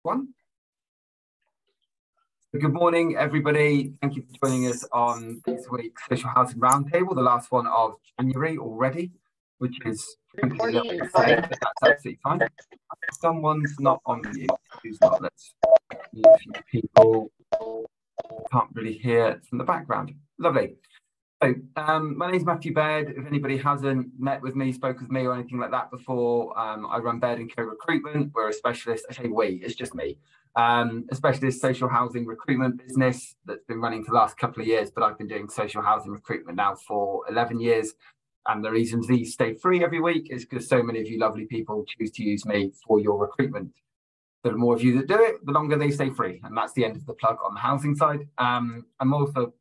One. Good morning, everybody. Thank you for joining us on this week's Social Housing Roundtable, the last one of January already, which is a little bit sad, but that's absolutely fine. Someone's not on mute. Who's not? Let's mute a few people. Can't really hear from the background. Lovely. So, my name is Matthew Baird. If anybody hasn't met with me, spoke with me or anything like that before, I run Baird & Co Recruitment. We're a specialist, I say we, it's just me, a specialist social housing recruitment business that's been running for the last couple of years, but I've been doing social housing recruitment now for 11 years. And the reasons these stay free every week is because so many of you lovely people choose to use me for your recruitment. The more of you that do it, the longer they stay free. And that's the end of the plug on the housing side. I'm also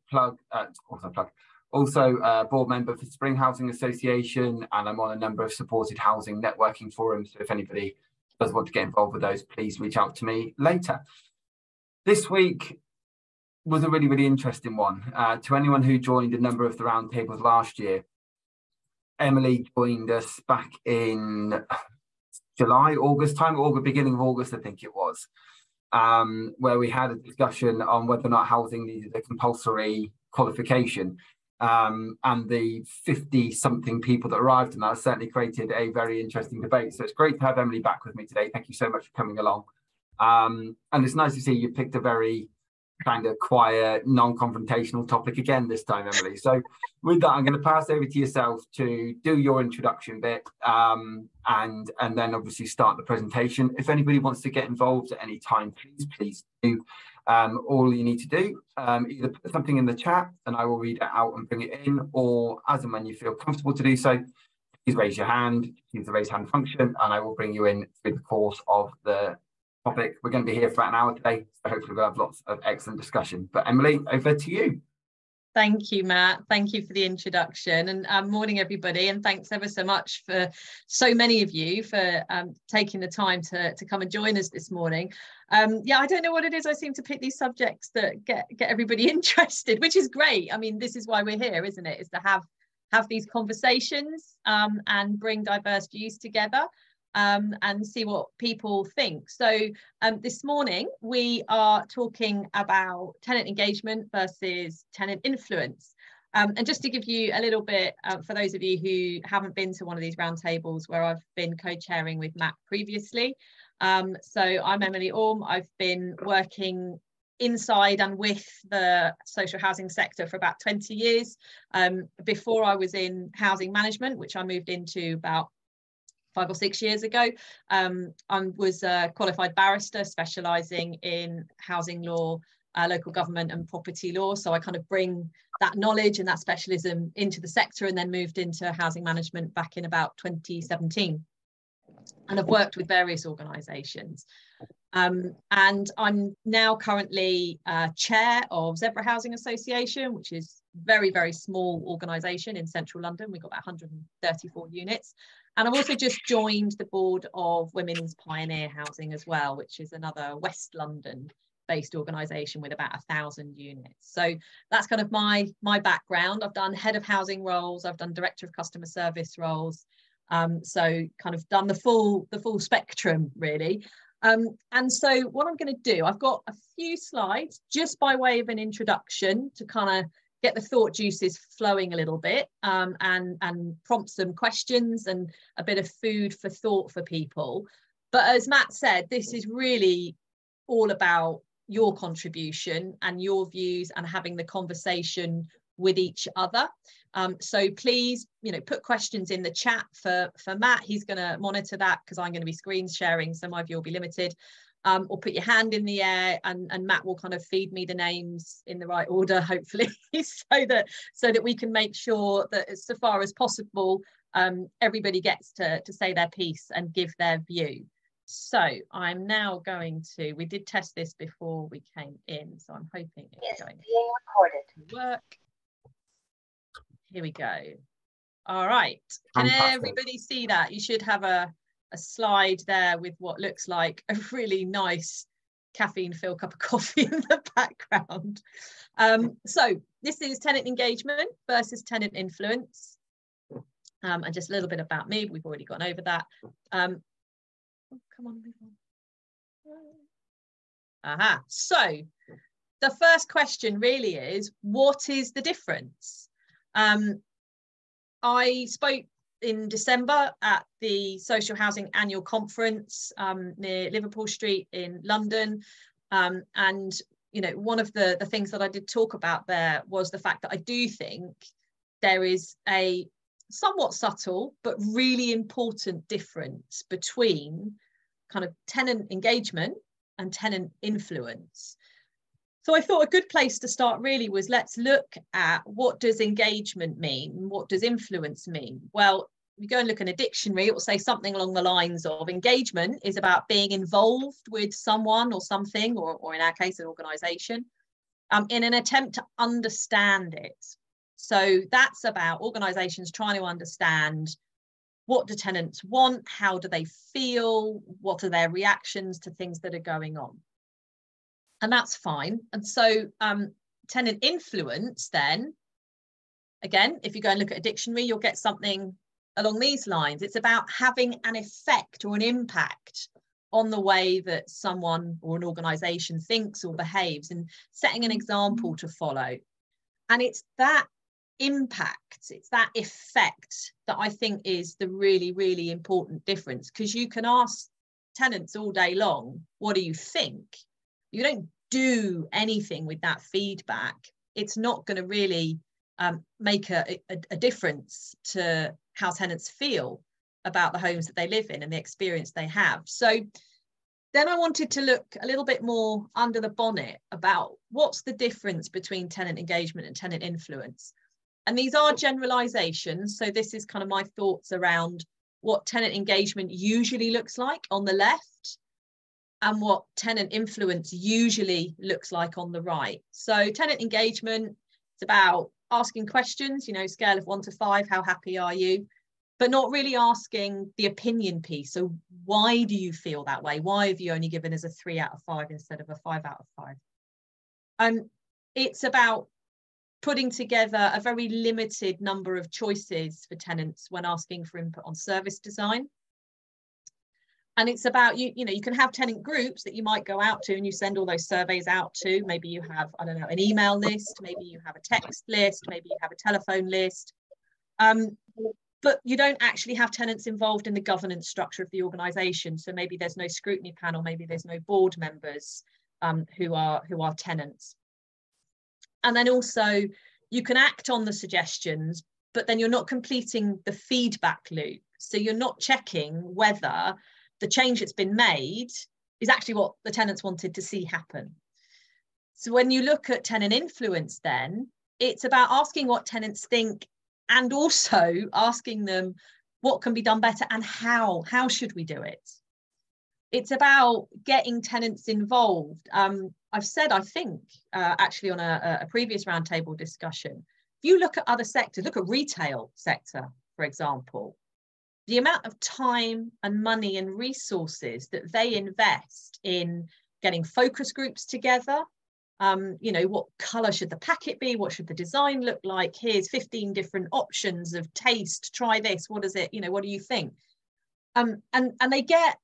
a board member for Spring Housing Association, and I'm on a number of supported housing networking forums. So if anybody does want to get involved with those, please reach out to me later. This week was a really, really interesting one. To anyone who joined a number of the roundtables last year, Emily joined us back in July, August time, beginning of August, I think it was, where we had a discussion on whether or not housing needed a compulsory qualification. And the 50-something people that arrived, and that certainly created a very interesting debate. So it's great to have Emily back with me today. Thank you so much for coming along. And it's nice to see you picked a very kind of quiet, non-confrontational topic again this time, Emily. So with that, I'm going to pass over to yourself to do your introduction bit, and then obviously start the presentation. If anybody wants to get involved at any time, please do. All you need to do, either put something in the chat and I will read it out and bring it in, or as and when you feel comfortable to do so, please raise your hand, use the raise hand function, and I will bring you in through the course of the topic. We're going to be here for about an hour today, so hopefully we'll have lots of excellent discussion. But Emily, over to you. Thank you, Matt. Thank you for the introduction, and morning, everybody. And thanks ever so much for so many of you for taking the time to come and join us this morning. Yeah, I don't know what it is. I seem to pick these subjects that get everybody interested, which is great. I mean, this is why we're here, isn't it? Is to have these conversations and bring diverse views together. And see what people think. So this morning we are talking about tenant engagement versus tenant influence. And just to give you a little bit, for those of you who haven't been to one of these roundtables where I've been co-chairing with Matt previously. So I'm Emily Orme. I've been working inside and with the social housing sector for about 20 years. Before I was in housing management, which I moved into about 5 or 6 years ago. I was a qualified barrister specialising in housing law, local government and property law. So I kind of bring that knowledge and that specialism into the sector, and then moved into housing management back in about 2017. And I've worked with various organisations. And I'm now currently chair of Zebra Housing Association, which is very, very small organisation in central London. We've got about 134 units. And I've also just joined the board of Women's Pioneer Housing as well, which is another West London based organisation with about 1,000 units. So that's kind of my background. I've done head of housing roles. I've done director of customer service roles. So kind of done the full spectrum really. And so what I'm going to do, I've got a few slides just by way of an introduction to kind of get the thought juices flowing a little bit, and prompt some questions and a bit of food for thought for people. But as Matt said, this is really all about your contribution and your views and having the conversation with each other. So please, put questions in the chat for Matt. He's going to monitor that because I'm going to be screen sharing, so my view will be limited. Or put your hand in the air and Matt will kind of feed me the names in the right order, hopefully, so that we can make sure that so far as possible, everybody gets to say their piece and give their view. So I'm now we did test this before we came in, so I'm hoping it's going to work. Here we go. All right. Can everybody see that? You should have a slide there with what looks like a really nice caffeine-filled cup of coffee in the background. So this is tenant engagement versus tenant influence. And just a little bit about me. We've already gone over that. Oh, come on, move on. So the first question really is, what is the difference? I spoke in December at the Social Housing Annual Conference near Liverpool Street in London. And, you know, one of the things that I did talk about there was the fact that I do think there is a somewhat subtle but really important difference between kind of tenant engagement and tenant influence. So I thought a good place to start really was, let's look at, what does engagement mean? What does influence mean? Well, if you go and look in a dictionary, it will say something along the lines of, engagement is about being involved with someone or something, or in our case, an organisation, in an attempt to understand it. So that's about organisations trying to understand, what do tenants want? How do they feel? What are their reactions to things that are going on? And that's fine. And so tenant influence then, again, if you go and look at a dictionary, you'll get something along these lines. It's about having an effect or an impact on the way that someone or an organisation thinks or behaves, and setting an example to follow. And it's that impact, it's that effect that I think is the really, really important difference, because you can ask tenants all day long, what do you think? You don't do anything with that feedback. It's not going to really make a difference to how tenants feel about the homes that they live in and the experience they have. So then I wanted to look a little bit more under the bonnet about, what's the difference between tenant engagement and tenant influence. And these are generalizations. So this is kind of my thoughts around what tenant engagement usually looks like on the left, and what tenant influence usually looks like on the right. So tenant engagement, it's about asking questions, you know, scale of 1 to 5, how happy are you? But not really asking the opinion piece. So why do you feel that way? Why have you only given us a 3 out of 5 instead of a 5 out of 5? It's about putting together a very limited number of choices for tenants when asking for input on service design. And it's about, you know, you can have tenant groups that you might go out to and you send all those surveys out to. Maybe you have, I don't know, an email list, maybe you have a text list, maybe you have a telephone list. But you don't actually have tenants involved in the governance structure of the organisation. So maybe there's no scrutiny panel, maybe there's no board members who are tenants. And then also you can act on the suggestions, but then you're not completing the feedback loop. So you're not checking whether the change that's been made is actually what the tenants wanted to see happen. So when you look at tenant influence, then it's about asking what tenants think, and also asking them what can be done better and how should we do it. It's about getting tenants involved. I've said, I think, actually on a previous roundtable discussion, if you look at other sectors, look at retail sector, for example, the amount of time and money and resources that they invest in getting focus groups together. You know, what colour should the packet be? What should the design look like? Here's 15 different options of taste. Try this. What is it? You know, what do you think? And they get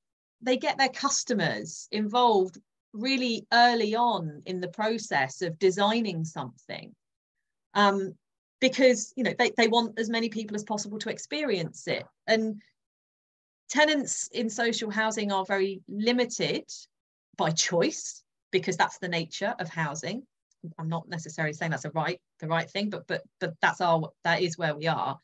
their customers involved really early on in the process of designing something, because, you know, they want as many people as possible to experience it. And tenants in social housing are very limited by choice, because that's the nature of housing. I'm not necessarily saying that's the right thing, but that is where we are.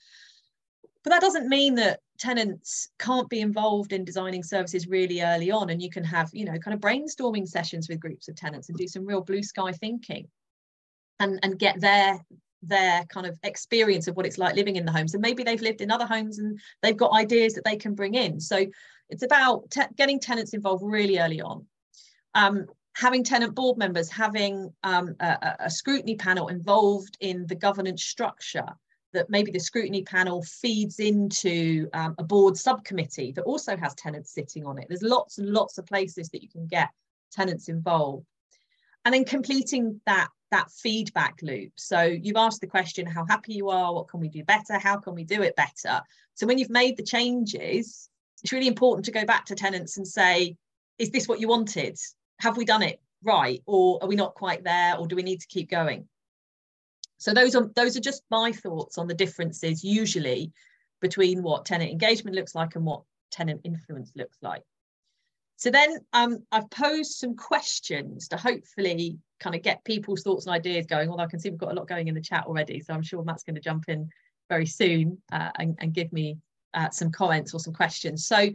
But that doesn't mean that tenants can't be involved in designing services really early on, and you can have, you know, kind of brainstorming sessions with groups of tenants and do some real blue sky thinking, and get their kind of experience of what it's like living in the homes. And maybe they've lived in other homes and they've got ideas that they can bring in. So it's about getting tenants involved really early on. Having tenant board members, having a scrutiny panel involved in the governance structure, that maybe the scrutiny panel feeds into a board subcommittee that also has tenants sitting on it. There's lots and lots of places that you can get tenants involved. And then completing that feedback loop. So you've asked the question, how happy you are, what can we do better, how can we do it better? So when you've made the changes, it's really important to go back to tenants and say, is this what you wanted? Have we done it right, or are we not quite there, or do we need to keep going? So those are just my thoughts on the differences usually between what tenant engagement looks like and what tenant influence looks like. So then I've posed some questions to hopefully kind of get people's thoughts and ideas going. Although I can see we've got a lot going in the chat already, so I'm sure Matt's going to jump in very soon and give me some comments or some questions. So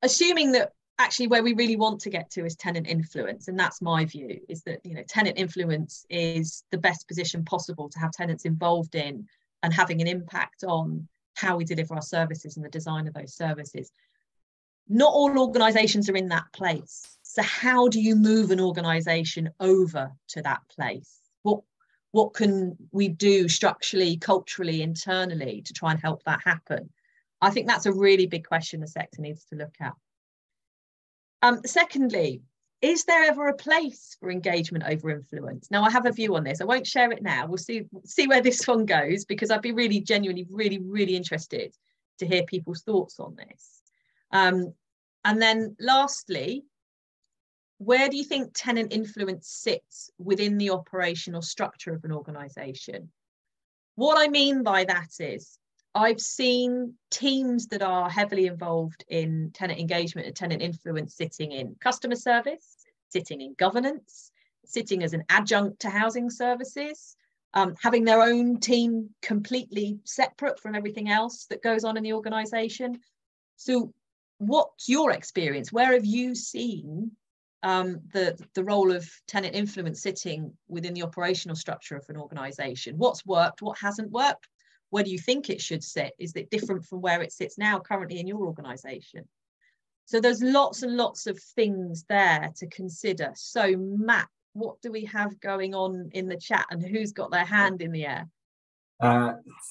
assuming that actually where we really want to get to is tenant influence, and that's my view, is that, you know, tenant influence is the best position possible to have tenants involved in and having an impact on how we deliver our services and the design of those services. Not all organisations are in that place. So how do you move an organisation over to that place? What can we do structurally, culturally, internally to try and help that happen? I think that's a really big question the sector needs to look at. Secondly, is there ever a place for engagement over influence? Now, I have a view on this. I won't share it now. We'll see where this one goes, because I'd be really genuinely, really interested to hear people's thoughts on this. And then lastly, where do you think tenant influence sits within the operational structure of an organisation? What I mean by that is, I've seen teams that are heavily involved in tenant engagement and tenant influence sitting in customer service, sitting in governance, sitting as an adjunct to housing services, having their own team completely separate from everything else that goes on in the organisation. So what's your experience? Where have you seen the role of tenant influence sitting within the operational structure of an organisation? What's worked? What hasn't worked? Where do you think it should sit? Is it different from where it sits now currently in your organisation? So there's lots and lots of things there to consider. So Matt, what do we have going on in the chat, and who's got their hand in the air?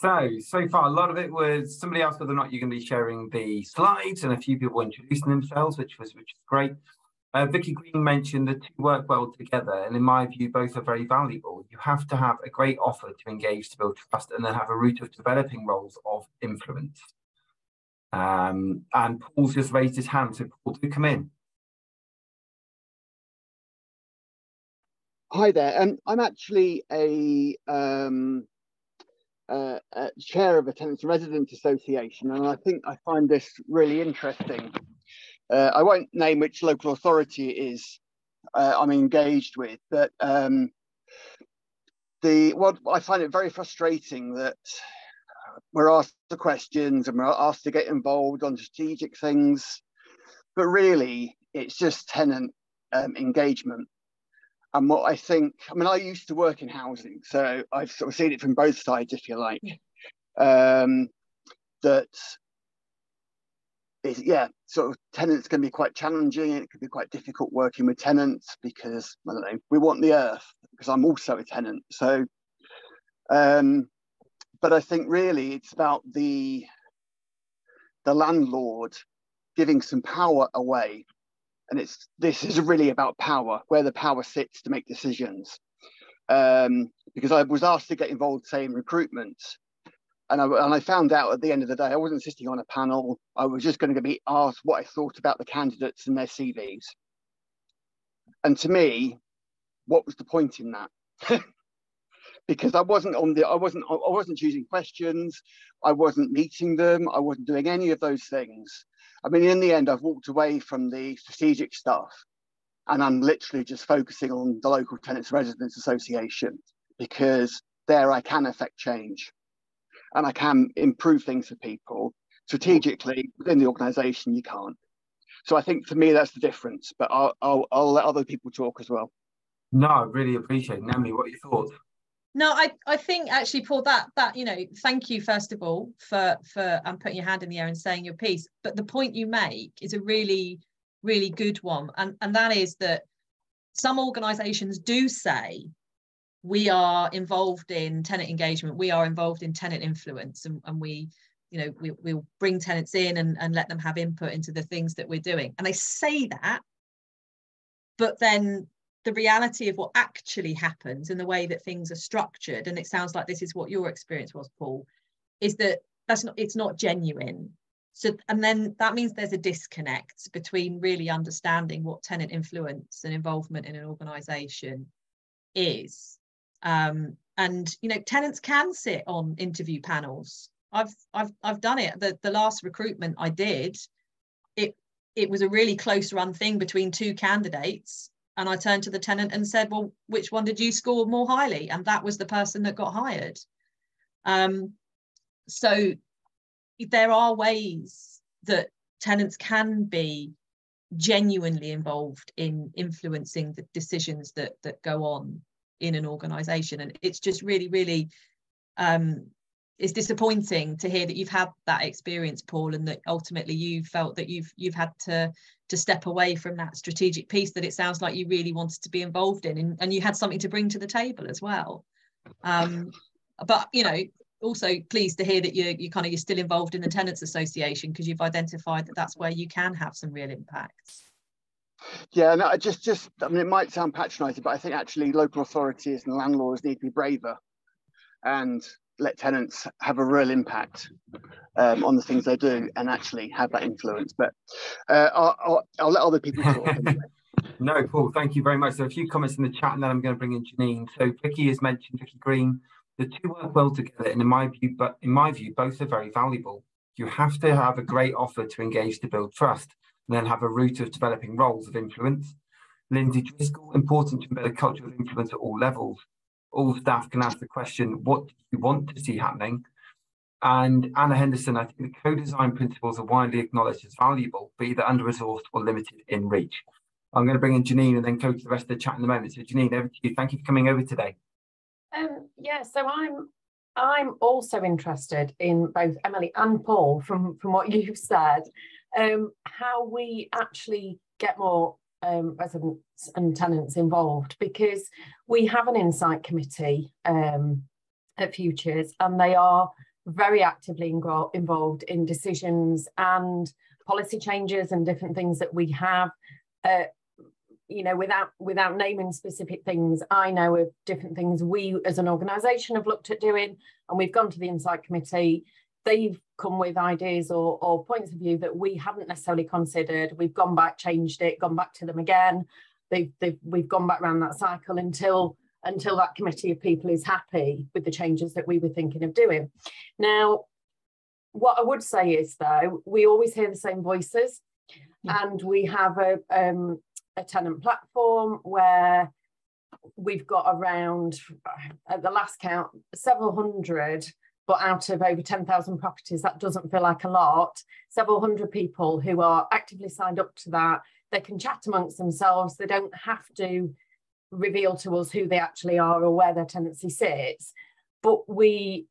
So far, a lot of it was somebody asked whether or not you're going to be sharing the slides, and a few people introducing themselves, which is great. Vicky Green mentioned the two work well together, and in my view, both are very valuable. You have to have a great offer to engage, to build trust, and then have a route of developing roles of influence. And Paul's just raised his hand, so Paul, do come in. Hi there. I'm actually a chair of a tenants and residents association, and I think I find this really interesting. I won't name which local authority it is I'm engaged with, but I find it very frustrating that we're asked the questions and we're asked to get involved on strategic things, but really it's just tenant engagement. And what I think, I mean, I used to work in housing, so I've sort of seen it from both sides, if you like. That is, yeah, sort of tenants can be quite challenging. It can be quite difficult working with tenants because, I don't know, we want the earth, because I'm also a tenant. So, but I think really it's about the landlord giving some power away. And this is really about power, where the power sits to make decisions. Because I was asked to get involved, say, in recruitment. And I found out at the end of the day, I wasn't sitting on a panel. I was just going to be asked what I thought about the candidates and their CVs. And to me, what was the point in that? Because I wasn't choosing questions. I wasn't meeting them. I wasn't doing any of those things. I mean, in the end, I've walked away from the strategic stuff, and I'm literally just focusing on the local tenants residents association, because there I can affect change and I can improve things for people. Strategically within the organisation, you can't. So I think for me that's the difference. But I'll let other people talk as well. No, I really appreciate it. Naomi, what are your thoughts? No, I think actually, Paul, that you know, thank you first of all for putting your hand in the air and saying your piece. But the point you make is a really, really good one, and that is that some organisations do say we are involved in tenant engagement, we are involved in tenant influence, and we, you know, we'll bring tenants in and let them have input into the things that we're doing. And they say that, but then the reality of what actually happens in the way that things are structured, and it sounds like this is what your experience was, Paul, is that it's not genuine. So, and then that means there's a disconnect between really understanding what tenant influence and involvement in an organisation is. And, you know, tenants can sit on interview panels. I've done it. The last recruitment I did, it was a really close run thing between two candidates. And I turned to the tenant and said, well, which one did you score more highly? And that was the person that got hired. So there are ways that tenants can be genuinely involved in influencing the decisions that go on in an organisation. And it's just really, really, it's disappointing to hear that you've had that experience, Paul, and that ultimately you felt that you've had to step away from that strategic piece that it sounds like you really wanted to be involved in, and you had something to bring to the table as well. But, you know, also pleased to hear that you're still involved in the Tenants Association, because you've identified that that's where you can have some real impact. Yeah, no, just I mean, it might sound patronising, but I think actually local authorities and landlords need to be braver and let tenants have a real impact on the things they do and actually have that influence. But I'll let other people talk anyway. No, Paul, thank you very much. So a few comments in the chat, and then I'm going to bring in Janine. So Vicky has mentioned, Vicky Green, the two work well together, and in my view, both are very valuable. You have to have a great offer to engage to build trust, and then have a route of developing roles of influence. Lindsay Driscoll, important to embed a culture of influence at all levels. All staff can ask the question, what do you want to see happening? And Anna Henderson, I think the co-design principles are widely acknowledged as valuable, but either under-resourced or limited in reach. I'm going to bring in Janine and then go to the rest of the chat in a moment. So Janine, over to you. Thank you for coming over today. Yeah, so I'm also interested in both Emily and Paul, from what you've said, how we actually get more residents and tenants involved, because we have an insight committee at Futures, and they are very actively involved in decisions and policy changes and different things that we have. You know, without naming specific things, I know of different things we as an organisation have looked at doing, and we've gone to the Insight Committee. They've come with ideas or points of view that we haven't necessarily considered. We've gone back, changed it, gone back to them again. We've gone back around that cycle until that committee of people is happy with the changes that we were thinking of doing. Now, what I would say is, though, we always hear the same voices, and we have a tenant platform where we've got around, at the last count, several hundred, but out of over 10,000 properties, that doesn't feel like a lot, several hundred people who are actively signed up to that. They can chat amongst themselves. They don't have to reveal to us who they actually are or where their tenancy sits, but we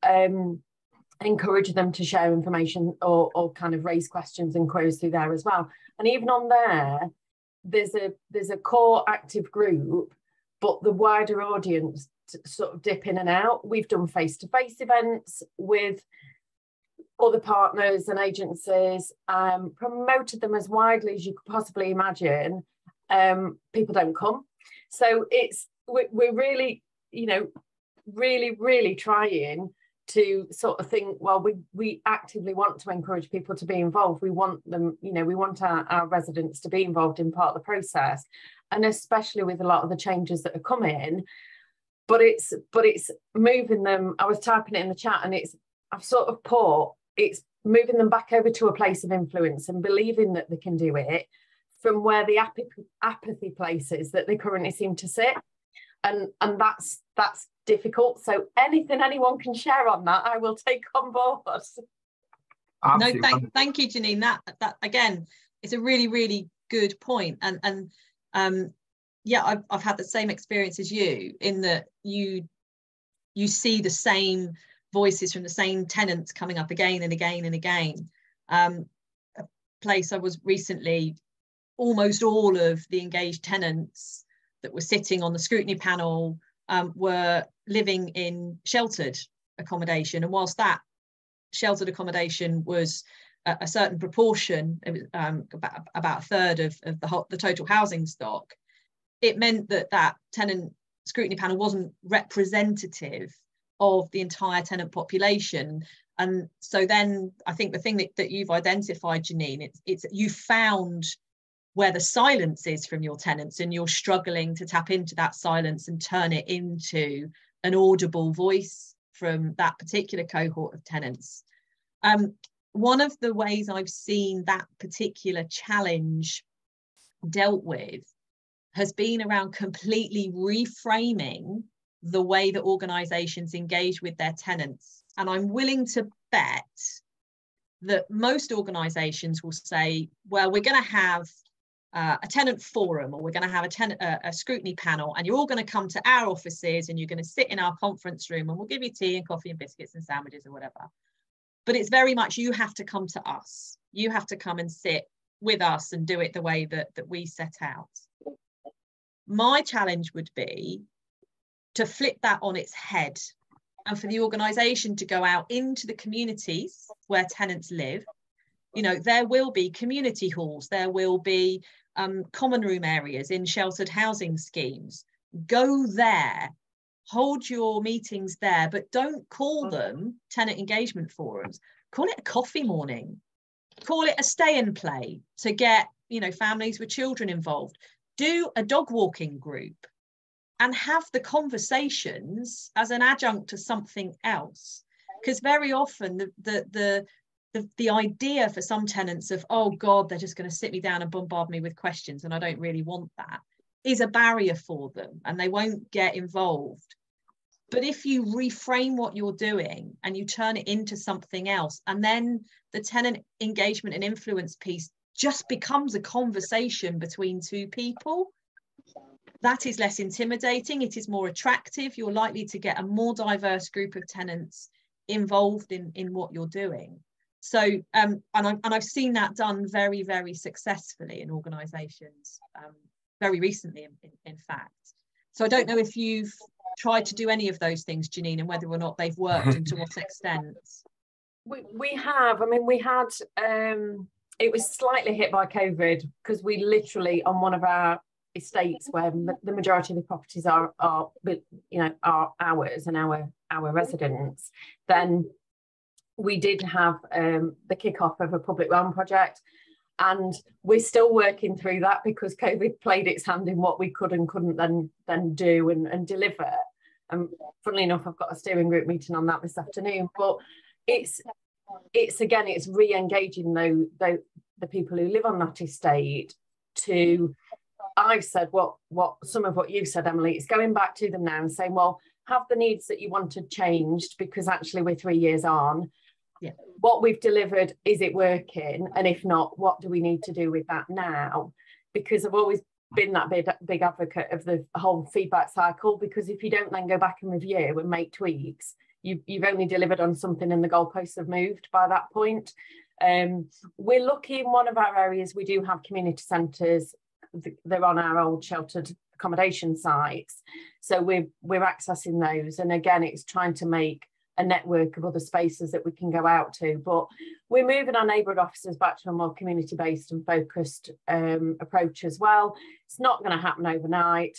encourage them to share information or kind of raise questions and queries through there as well. And even on there, there's a core active group, but the wider audience sort of dip in and out. We've done face-to-face events with other partners and agencies, promoted them as widely as you could possibly imagine. People don't come. So we're really, you know, really trying to sort of think, well, we actively want to encourage people to be involved. We want them, you know, we want our residents to be involved in part of the process, and especially with a lot of the changes that are coming. But it's moving them. I was typing it in the chat, and I've sort of put, it's moving them back over to a place of influence and believing that they can do it from where the apathy places that they currently seem to sit. And that's difficult. So anything anyone can share on that, I will take on board. Absolutely. No, thank you, Janine. That again, it's a really, really good point. And yeah, I've had the same experience as you, in that you see the same voices from the same tenants coming up again and again and again. A place I was recently, almost all of the engaged tenants that were sitting on the scrutiny panel were living in sheltered accommodation. And whilst that sheltered accommodation was a certain proportion, about a third of the total housing stock, it meant that tenant scrutiny panel wasn't representative of the entire tenant population. And so then I think the thing that you've identified, Janine, it's you found where the silence is from your tenants, and you're struggling to tap into that silence and turn it into an audible voice from that particular cohort of tenants. One of the ways I've seen that particular challenge dealt with has been around completely reframing the way that organisations engage with their tenants. And I'm willing to bet that most organisations will say, well, we're going to have a tenant forum, or we're going to have a scrutiny panel, and you're all going to come to our offices and you're going to sit in our conference room and we'll give you tea and coffee and biscuits and sandwiches or whatever. But it's very much, you have to come to us. You have to come and sit with us and do it the way that we set out. My challenge would be to flip that on its head, and for the organisation to go out into the communities where tenants live. You know, there will be community halls, there will be common room areas in sheltered housing schemes. Go there, hold your meetings there, but don't call them tenant engagement forums. Call it a coffee morning, call it a stay and play to get, you know, families with children involved. Do a dog walking group and have the conversations as an adjunct to something else. Because very often the idea for some tenants of, oh God, they're just going to sit me down and bombard me with questions, and I don't really want that, is a barrier for them, and they won't get involved. But if you reframe what you're doing and you turn it into something else, and then the tenant engagement and influence piece just becomes a conversation between two people, that is less intimidating, it is more attractive, you're likely to get a more diverse group of tenants involved in what you're doing. So and I've seen that done very, very successfully in organisations very recently, in fact. So I don't know if you've tried to do any of those things, Janine, and whether or not they've worked and to what extent. We have. I mean, we had, it was slightly hit by COVID, because we literally, on one of our estates where the majority of the properties are you know, are ours and our residents, then we did have the kick-off of a public realm project, and we're still working through that because COVID played its hand in what we could and couldn't then do and deliver. And funnily enough, I've got a steering group meeting on that this afternoon. But it's again, it's re-engaging the people who live on that estate to, I've said what some of what you've said, Emily, it's going back to them now and saying, well, have the needs that you wanted changed, because actually we're 3 years on. Yeah. What we've delivered, is it working? And if not, what do we need to do with that now? Because I've always been that big advocate of the whole feedback cycle, because if you don't then go back and review and make tweaks, you've only delivered on something and the goalposts have moved by that point. We're lucky in one of our areas, we do have community centres. They're on our old sheltered accommodation sites, so we're accessing those, and again, it's trying to make a network of other spaces that we can go out to. But we're moving our neighbourhood officers back to a more community-based and focused approach as well. It's not going to happen overnight,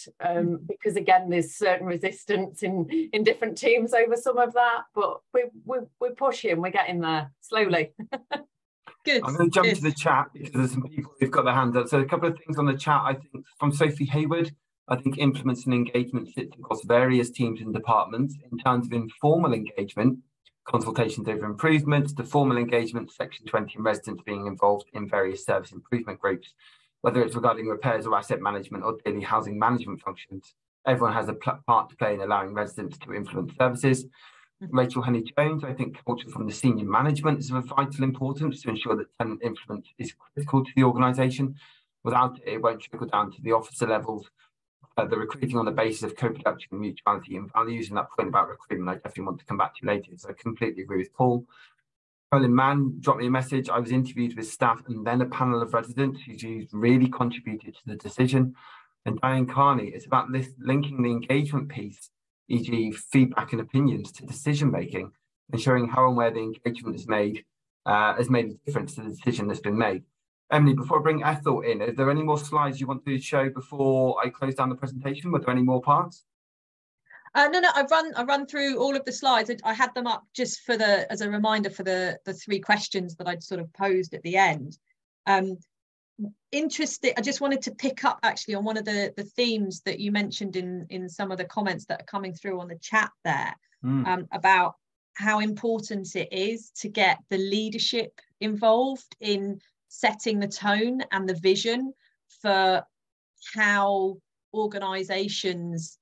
because again, there's certain resistance in different teams over some of that, but we're pushing, we're getting there slowly. Good. I'm going to jump to the chat because there's some people who've got their hands up. So a couple of things on the chat, I think, from Sophie Hayward. I think implements and engagement sits across various teams and departments. In terms of informal engagement, consultations over improvements, to formal engagement, Section 20 and residents being involved in various service improvement groups, whether it's regarding repairs or asset management or daily housing management functions. Everyone has a part to play in allowing residents to influence services. Rachel Henny-Jones, I think culture from the senior management is of vital importance to ensure that tenant influence is critical to the organisation. Without it, it won't trickle down to the officer levels. The recruiting on the basis of co-production, mutuality and values, and that point about recruitment, I definitely want to come back to later. So I completely agree with Paul. Colin Mann dropped me a message. I was interviewed with staff and then a panel of residents whose views really contributed to the decision. And Diane Carney, it's about linking the engagement piece, e.g. feedback and opinions, to decision making, and showing how and where the engagement is made has made a difference to the decision that's been made. Emily, before I bring Ethel in, are there any more slides you want to show before I close down the presentation? Were there any more parts? No, I run through all of the slides. I had them up just for as a reminder for the 3 questions that I'd sort of posed at the end. Interested, I just wanted to pick up actually on one of the themes that you mentioned in some of the comments that are coming through on the chat there, about how important it is to get the leadership involved in setting the tone and the vision for how organisations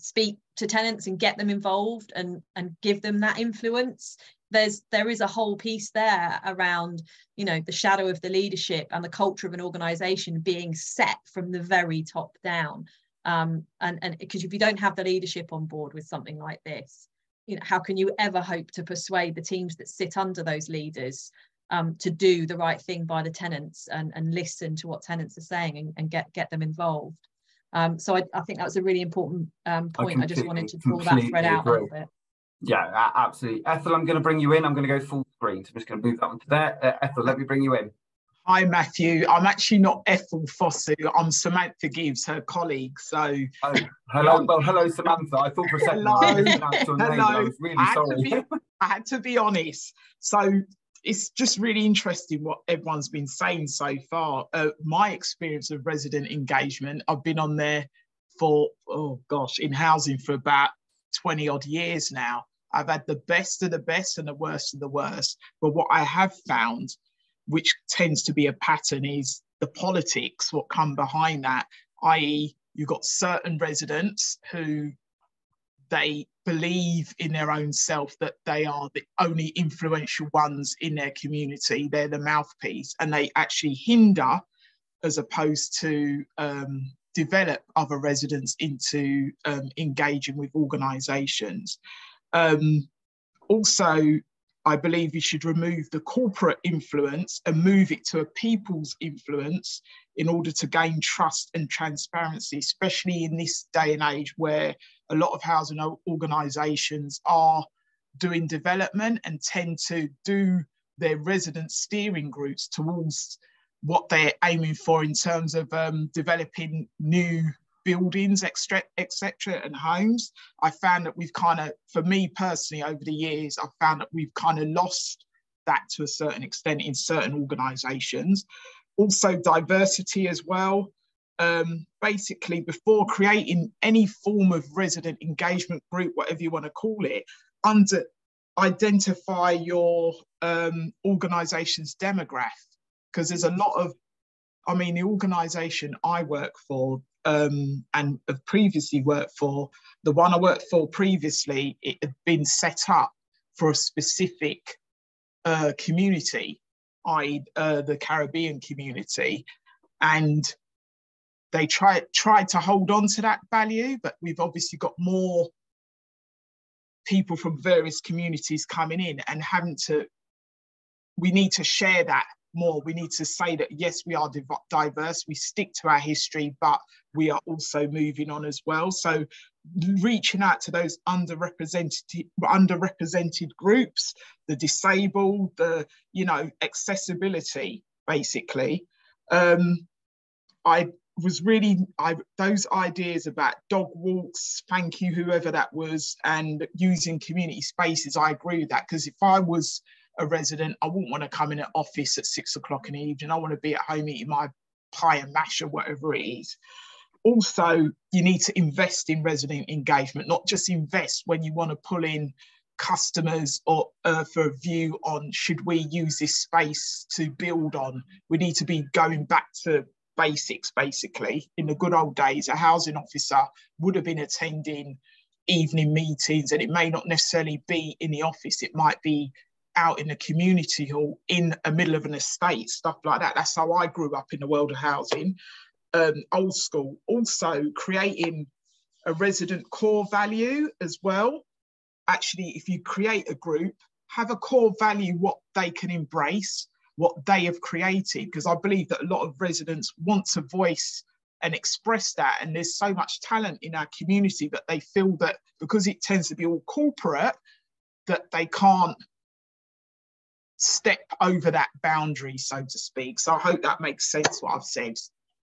speak to tenants and get them involved and give them that influence. There is a whole piece there around, you know, the shadow of the leadership and the culture of an organisation being set from the very top down. And because if you don't have the leadership on board with something like this, you know, how can you ever hope to persuade the teams that sit under those leaders to do the right thing by the tenants and listen to what tenants are saying and get them involved? So I think that was a really important point. I just wanted to draw that thread out a little bit. Yeah, absolutely. Ethel, I'm going to bring you in. I'm going to go full screen. So I'm just going to move that one to there. Ethel, let me bring you in. Hi, Matthew. I'm actually not Ethel Fosu. I'm Samantha Gibbs, her colleague. So, oh, hello. Well, hello, Samantha. I thought for a second I mispronounced your name. I was really sorry. I had to be honest. So it's just really interesting what everyone's been saying so far. My experience of resident engagement, I've been on there for, in housing for about 20 odd years now. I've had the best of the best and the worst of the worst. But what I have found, which tends to be a pattern, is the politics, what come behind that, i.e. you've got certain residents who they believe in their own self that they are the only influential ones in their community. They're the mouthpiece, and they actually hinder as opposed to develop other residents into engaging with organisations. Also, I believe you should remove the corporate influence and move it to a people's influence in order to gain trust and transparency, especially in this day and age where a lot of housing organisations are doing development and tend to do their resident steering groups towards what they're aiming for in terms of developing new buildings, etc., and homes. I found that we've kind of, for me personally, over the years, I've found that we've kind of lost that to a certain extent in certain organisations. Also diversity as well. Basically, before creating any form of resident engagement group, whatever you want to call it, identify your organisation's demographic, because there's a lot of, I mean, the organisation I work for and have previously worked for, the one I worked for previously, it had been set up for a specific community, i.e. The Caribbean community, and they tried to hold on to that value, but we've obviously got more people from various communities coming in and we need to share that more. We need to say that, yes, we are diverse, we stick to our history, but we are also moving on as well. So reaching out to those underrepresented groups, the disabled, the, you know, accessibility, basically. Those ideas about dog walks, thank you, whoever that was, and using community spaces, I agree with that, because if I was a resident, I wouldn't want to come in an office at 6 o'clock in the evening. I want to be at home eating my pie and mash or whatever it is. Also, you need to invest in resident engagement, not just invest when you want to pull in customers or for a view on should we use this space to build on. We need to be going back to basics, basically. In the good old days, a housing officer would have been attending evening meetings, and it may not necessarily be in the office, it might be out in the community hall, in the middle of an estate, stuff like that. That's how I grew up in the world of housing, old school. Also creating a resident core value as well. Actually, if you create a group, have a core value, what they can embrace, what they have created, because I believe that a lot of residents want to voice and express that, and there's so much talent in our community, but they feel that because it tends to be all corporate, that they can't step over that boundary, so to speak. So I hope that makes sense what I've said.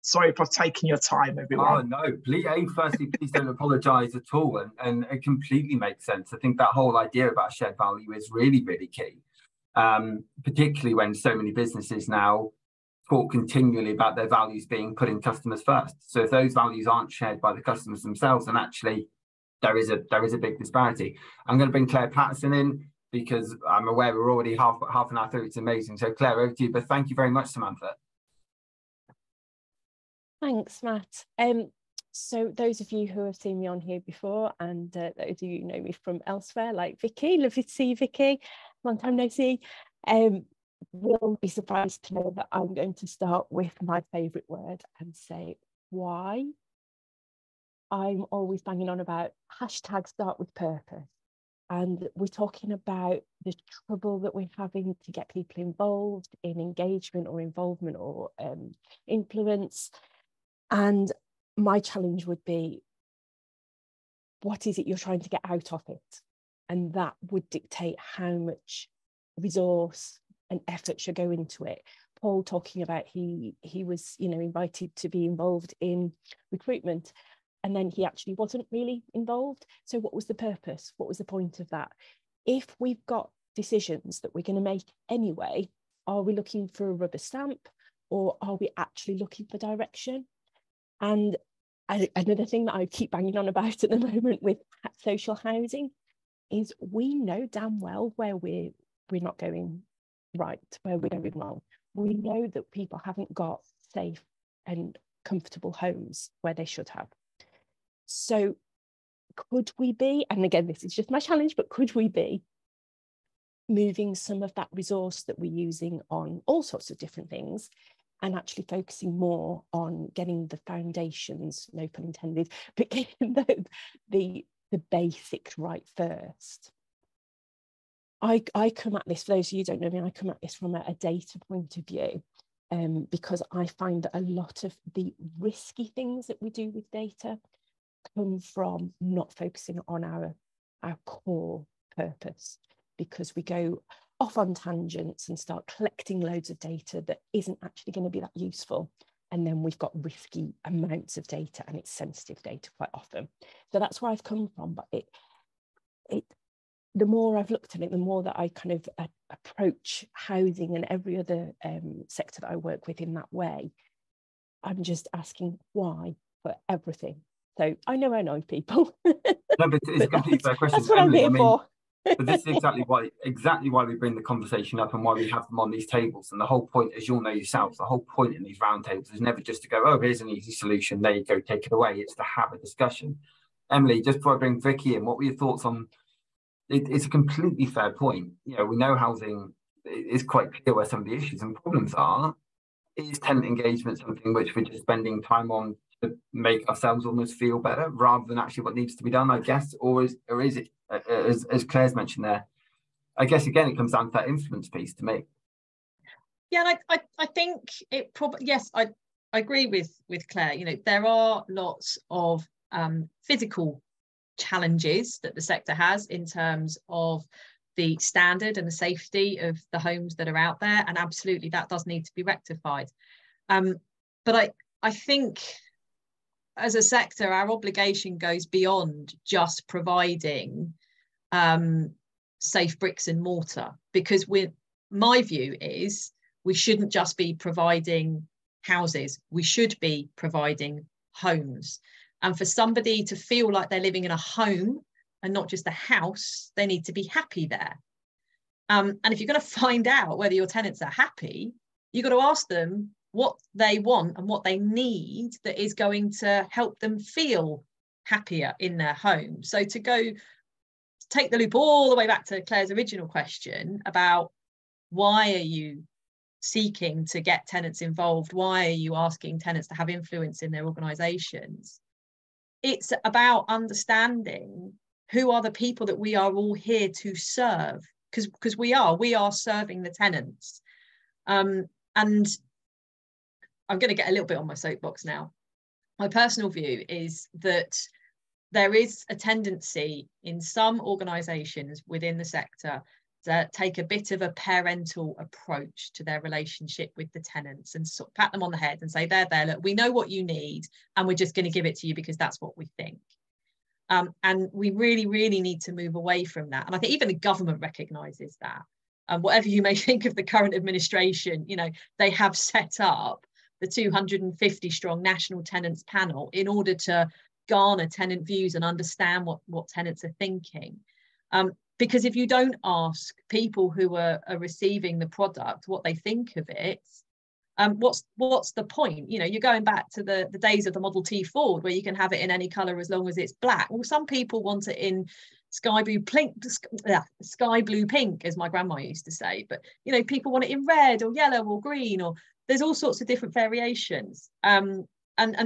Sorry if I've taken your time, everyone. Oh, no, firstly, please don't apologise at all. And it completely makes sense. I think that whole idea about shared value is really, really key, particularly when so many businesses now talk continually about their values being putting customers first. So if those values aren't shared by the customers themselves, then actually there is a big disparity. I'm going to bring Claire Patterson in because I'm aware we're already half an hour through. It's amazing. So Claire, over to you. But thank you very much, Samantha. Thanks, Matt. So those of you who have seen me on here before, and those of you who know me from elsewhere, like Vicky, lovely to see you, Vicky, long time no see, will be surprised to know that I'm going to start with my favourite word and say why. I'm always banging on about hashtag start with purpose. And we're talking about the trouble that we're having to get people involved in engagement or involvement or influence. And my challenge would be, what is it you're trying to get out of it? And that would dictate how much resource and effort should go into it. Paul talking about he was, invited to be involved in recruitment, and then he actually wasn't really involved. So what was the purpose? What was the point of that? If we've got decisions that we're going to make anyway, are we looking for a rubber stamp, or are we actually looking for direction? And another thing that I keep banging on about at the moment with social housing is we know damn well where we're not going right, where we're going wrong. We know that people haven't got safe and comfortable homes where they should have. So could we be, and again, this is just my challenge, but could we be moving some of that resource that we're using on all sorts of different things and actually focusing more on getting the foundations, no pun intended, but getting the basics right first? I come at this, for those of you who don't know me, I come at this from a data point of view, because I find that a lot of the risky things that we do with data come from not focusing on our core purpose, because we go off on tangents and start collecting loads of data that isn't actually going to be that useful. And then we've got risky amounts of data, and it's sensitive data quite often. So that's where I've come from. But the more I've looked at it, the more that I kind of approach housing and every other sector that I work with in that way, I'm just asking why for everything. So I know people. No, but it's a completely fair question. That's what Emily, I'm here for. But this is exactly why we bring the conversation up and why we have them on these tables. And the whole point, as you'll know yourselves, the whole point in these roundtables is never just to go, oh, here's an easy solution, there you go, take it away. It's to have a discussion. Emily, just before I bring Vicky in, what were your thoughts on it? It's a completely fair point. We know housing is quite clear where some of the issues and problems are. Is tenant engagement something which we're just spending time on to make ourselves almost feel better rather than actually what needs to be done, I guess? Or is it, as Claire's mentioned there, I guess, again, it comes down to that influence piece to me. Yeah, and I think it probably, yes, I agree with Claire. There are lots of physical challenges that the sector has in terms of the standard and the safety of the homes that are out there, and absolutely that does need to be rectified. But I think as a sector, our obligation goes beyond just providing safe bricks and mortar, because my view is we shouldn't just be providing houses, we should be providing homes. And for somebody to feel like they're living in a home and not just a house, they need to be happy there. And if you're going to find out whether your tenants are happy, you've got to ask them what they want and what they need that is going to help them feel happier in their home. So to take the loop all the way back to Claire's original question about why are you seeking to get tenants involved? Why are you asking tenants to have influence in their organisations? It's about understanding who are the people that we are all here to serve, because we are serving the tenants. And I'm going to get a little bit on my soapbox now. My personal view is that there is a tendency in some organisations within the sector take a bit of a parental approach to their relationship with the tenants and sort of pat them on the head and say, there, look, we know what you need and we're just going to give it to you because that's what we think. And we really, really need to move away from that. And I think even the government recognises that. Whatever you may think of the current administration, you know, they have set up the 250 strong national tenants panel in order to garner tenant views and understand what tenants are thinking. Because if you don't ask people who are receiving the product what they think of it, what's the point? You know, you're going back to the days of the Model T Ford where you can have it in any colour as long as it's black. Well, some people want it in sky blue pink, as my grandma used to say. But, you know, people want it in red or yellow or green, or there's all sorts of different variations. And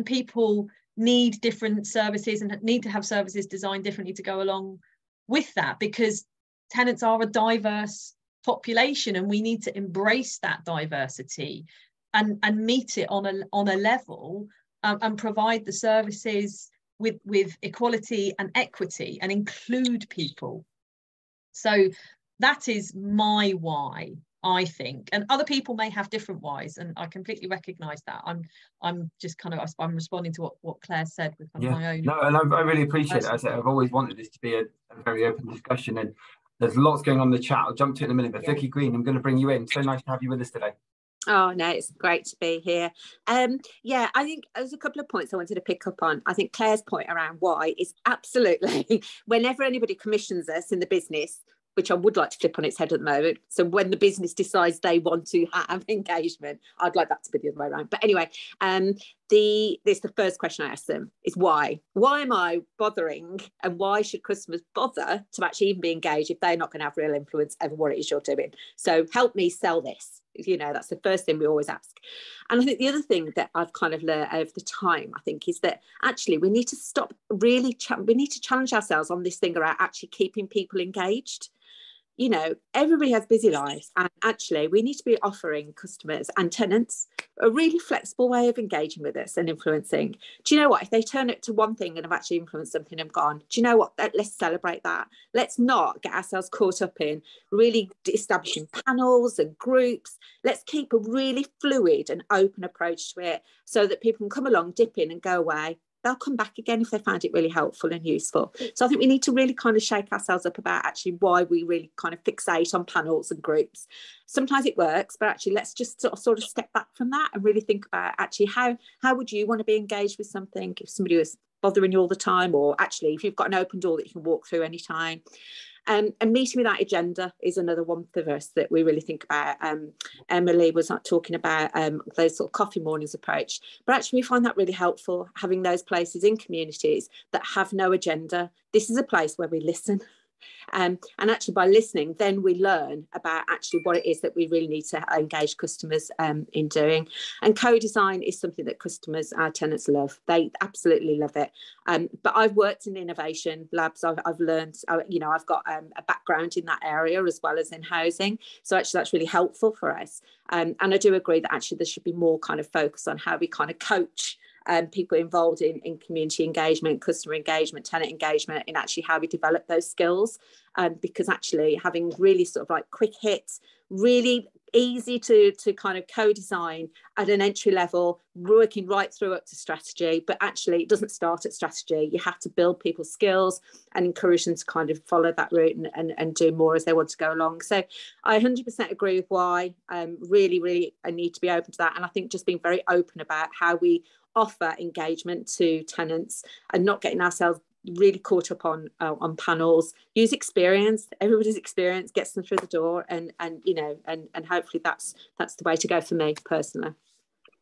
people need different services and need to have services designed differently to go along with that, because tenants are a diverse population and we need to embrace that diversity and meet it on a level and provide the services with equality and equity and include people. So that is my why, I think, and other people may have different whys, and I completely recognise that. I'm just kind of, I'm responding to what Claire said with kind of my own. No, and I really appreciate it. I've always wanted this to be a very open discussion, and there's lots going on in the chat. I'll jump to it in a minute, but Vicky Green, I'm going to bring you in. So nice to have you with us today. Oh no, it's great to be here. Yeah, I think there's a couple of points I wanted to pick up on. I think Claire's point around why is absolutely, whenever anybody commissions us in the business, which I would like to flip on its head at the moment. So when the business decides they want to have engagement, I'd like that to be the other way around. But anyway, the first question I ask them is why? Why am I bothering, and why should customers bother to actually even be engaged if they're not going to have real influence over what it is you're doing? So help me sell this. You know, that's the first thing we always ask. And I think the other thing that I've kind of learned over the time, I think, is that actually we need to stop really, we need to challenge ourselves on this thing around actually keeping people engaged. You know, everybody has busy lives, and actually we need to be offering customers and tenants a really flexible way of engaging with us and influencing. Do you know what? If they turn it to one thing and have actually influenced something and gone, do you know what? Let's celebrate that. Let's not get ourselves caught up in really establishing panels and groups. Let's keep a really fluid and open approach to it so that people can come along, dip in and go away. They'll come back again if they find it really helpful and useful. So I think we need to really kind of shake ourselves up about actually why we really kind of fixate on panels and groups. Sometimes it works, but actually let's just sort of step back from that and really think about actually how would you want to be engaged with something if somebody was bothering you all the time, or actually if you've got an open door that you can walk through anytime. And meeting with that agenda is another one for us that we really think about. Emily was talking about those sort of coffee mornings approach, but actually we find that really helpful, having those places in communities that have no agenda. This is a place where we listen. And actually by listening, then we learn about actually what it is that we really need to engage customers in doing. And co-design is something that customers, our tenants love. They absolutely love it. But I've worked in innovation labs. I've learned, you know, I've got a background in that area as well as in housing. So actually that's really helpful for us. And I do agree that actually there should be more kind of focus on how we kind of coach people involved in community engagement, customer engagement, tenant engagement, and actually how we develop those skills. Because actually having really sort of like quick hits, really easy to kind of co-design at an entry level, working right through up to strategy, but actually it doesn't start at strategy. You have to build people's skills and encourage them to kind of follow that route and do more as they want to go along. So I 100% agree with why. Really I need to be open to that. And I think just being very open about how we offer engagement to tenants and not getting ourselves really caught up on panels. Use experience. Everybody's experience gets them through the door, and you know, and hopefully that's the way to go for me personally.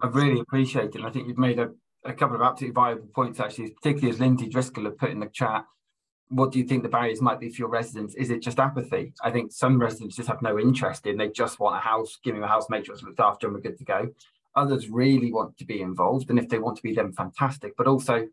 I really appreciate it. And I think you've made a couple of absolutely viable points, actually, particularly as Lindsay Driscoll have put in the chat. What do you think the barriers might be for your residents? Is it just apathy? I think some residents just have no interest in. They just want a house, give them a house, make sure it's looked after, and we're good to go. Others really want to be involved, and if they want to be, then fantastic. But also,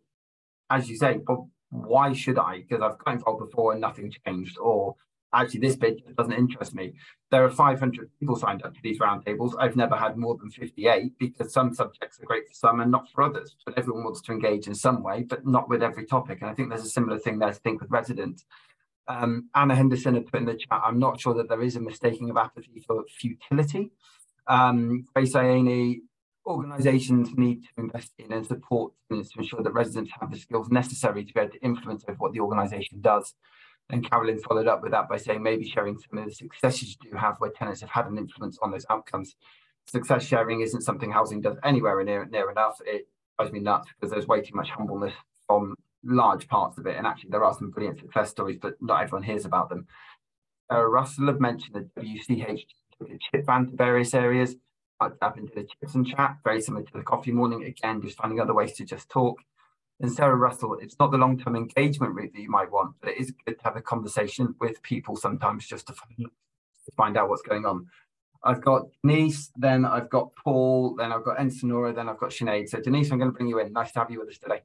as you say, well, why should I? Because I've got involved before and nothing changed, or actually this bit doesn't interest me. There are 500 people signed up to these roundtables. I've never had more than 58 because some subjects are great for some and not for others. But everyone wants to engage in some way, but not with every topic. And I think there's a similar thing there to think with residents. Anna Henderson had put in the chat, I'm not sure that there is a mistaking of apathy for futility. Grace Ianey, organisations need to invest in and support students to ensure that residents have the skills necessary to be able to influence over what the organisation does. And Carolyn followed up with that by saying maybe sharing some of the successes you do have where tenants have had an influence on those outcomes. Success sharing isn't something housing does anywhere near enough. It drives me nuts because there's way too much humbleness from large parts of it. And actually there are some brilliant success stories, but not everyone hears about them. Russell had mentioned the WCH chip van to various areas. Up into the chips and chat, very similar to the coffee morning. Again, just finding other ways to just talk. And Sarah Russell, it's not the long-term engagement route that you might want, but it is good to have a conversation with people sometimes just to find out what's going on. I've got Denise, then I've got Paul, then I've got Ensenora, then I've got Sinead. So Denise, I'm going to bring you in. Nice to have you with us today.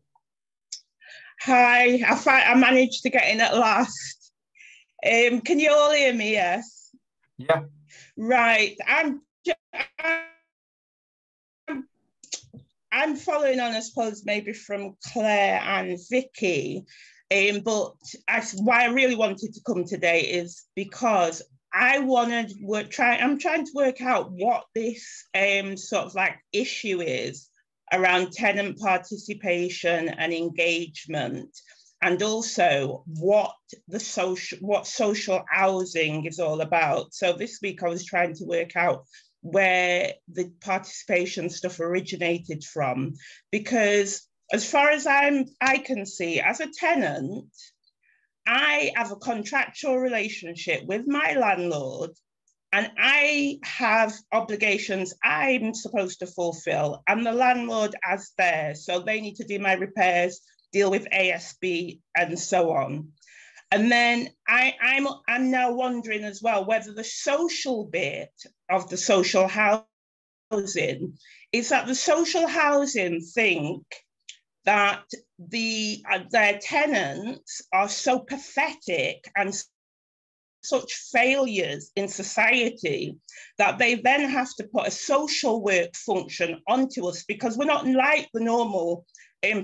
Hi, I managed to get in at last. Can you all hear me? Yes. Yeah. Right. I'm following on, I suppose, maybe from Claire and Vicky, but why I really wanted to come today is because I want to I'm trying to work out what this sort of like issue is around tenant participation and engagement, and also what social housing is all about. So this week I was trying to work out where the participation stuff originated from, because as far as I can see, as a tenant, I have a contractual relationship with my landlord and I have obligations I'm supposed to fulfill, and the landlord has theirs. So they need to do my repairs, deal with ASB and so on. And then I'm now wondering as well whether the social bit of the social housing is that the social housing think that their tenants are so pathetic and such failures in society that they then have to put a social work function onto us, because we're not like the normal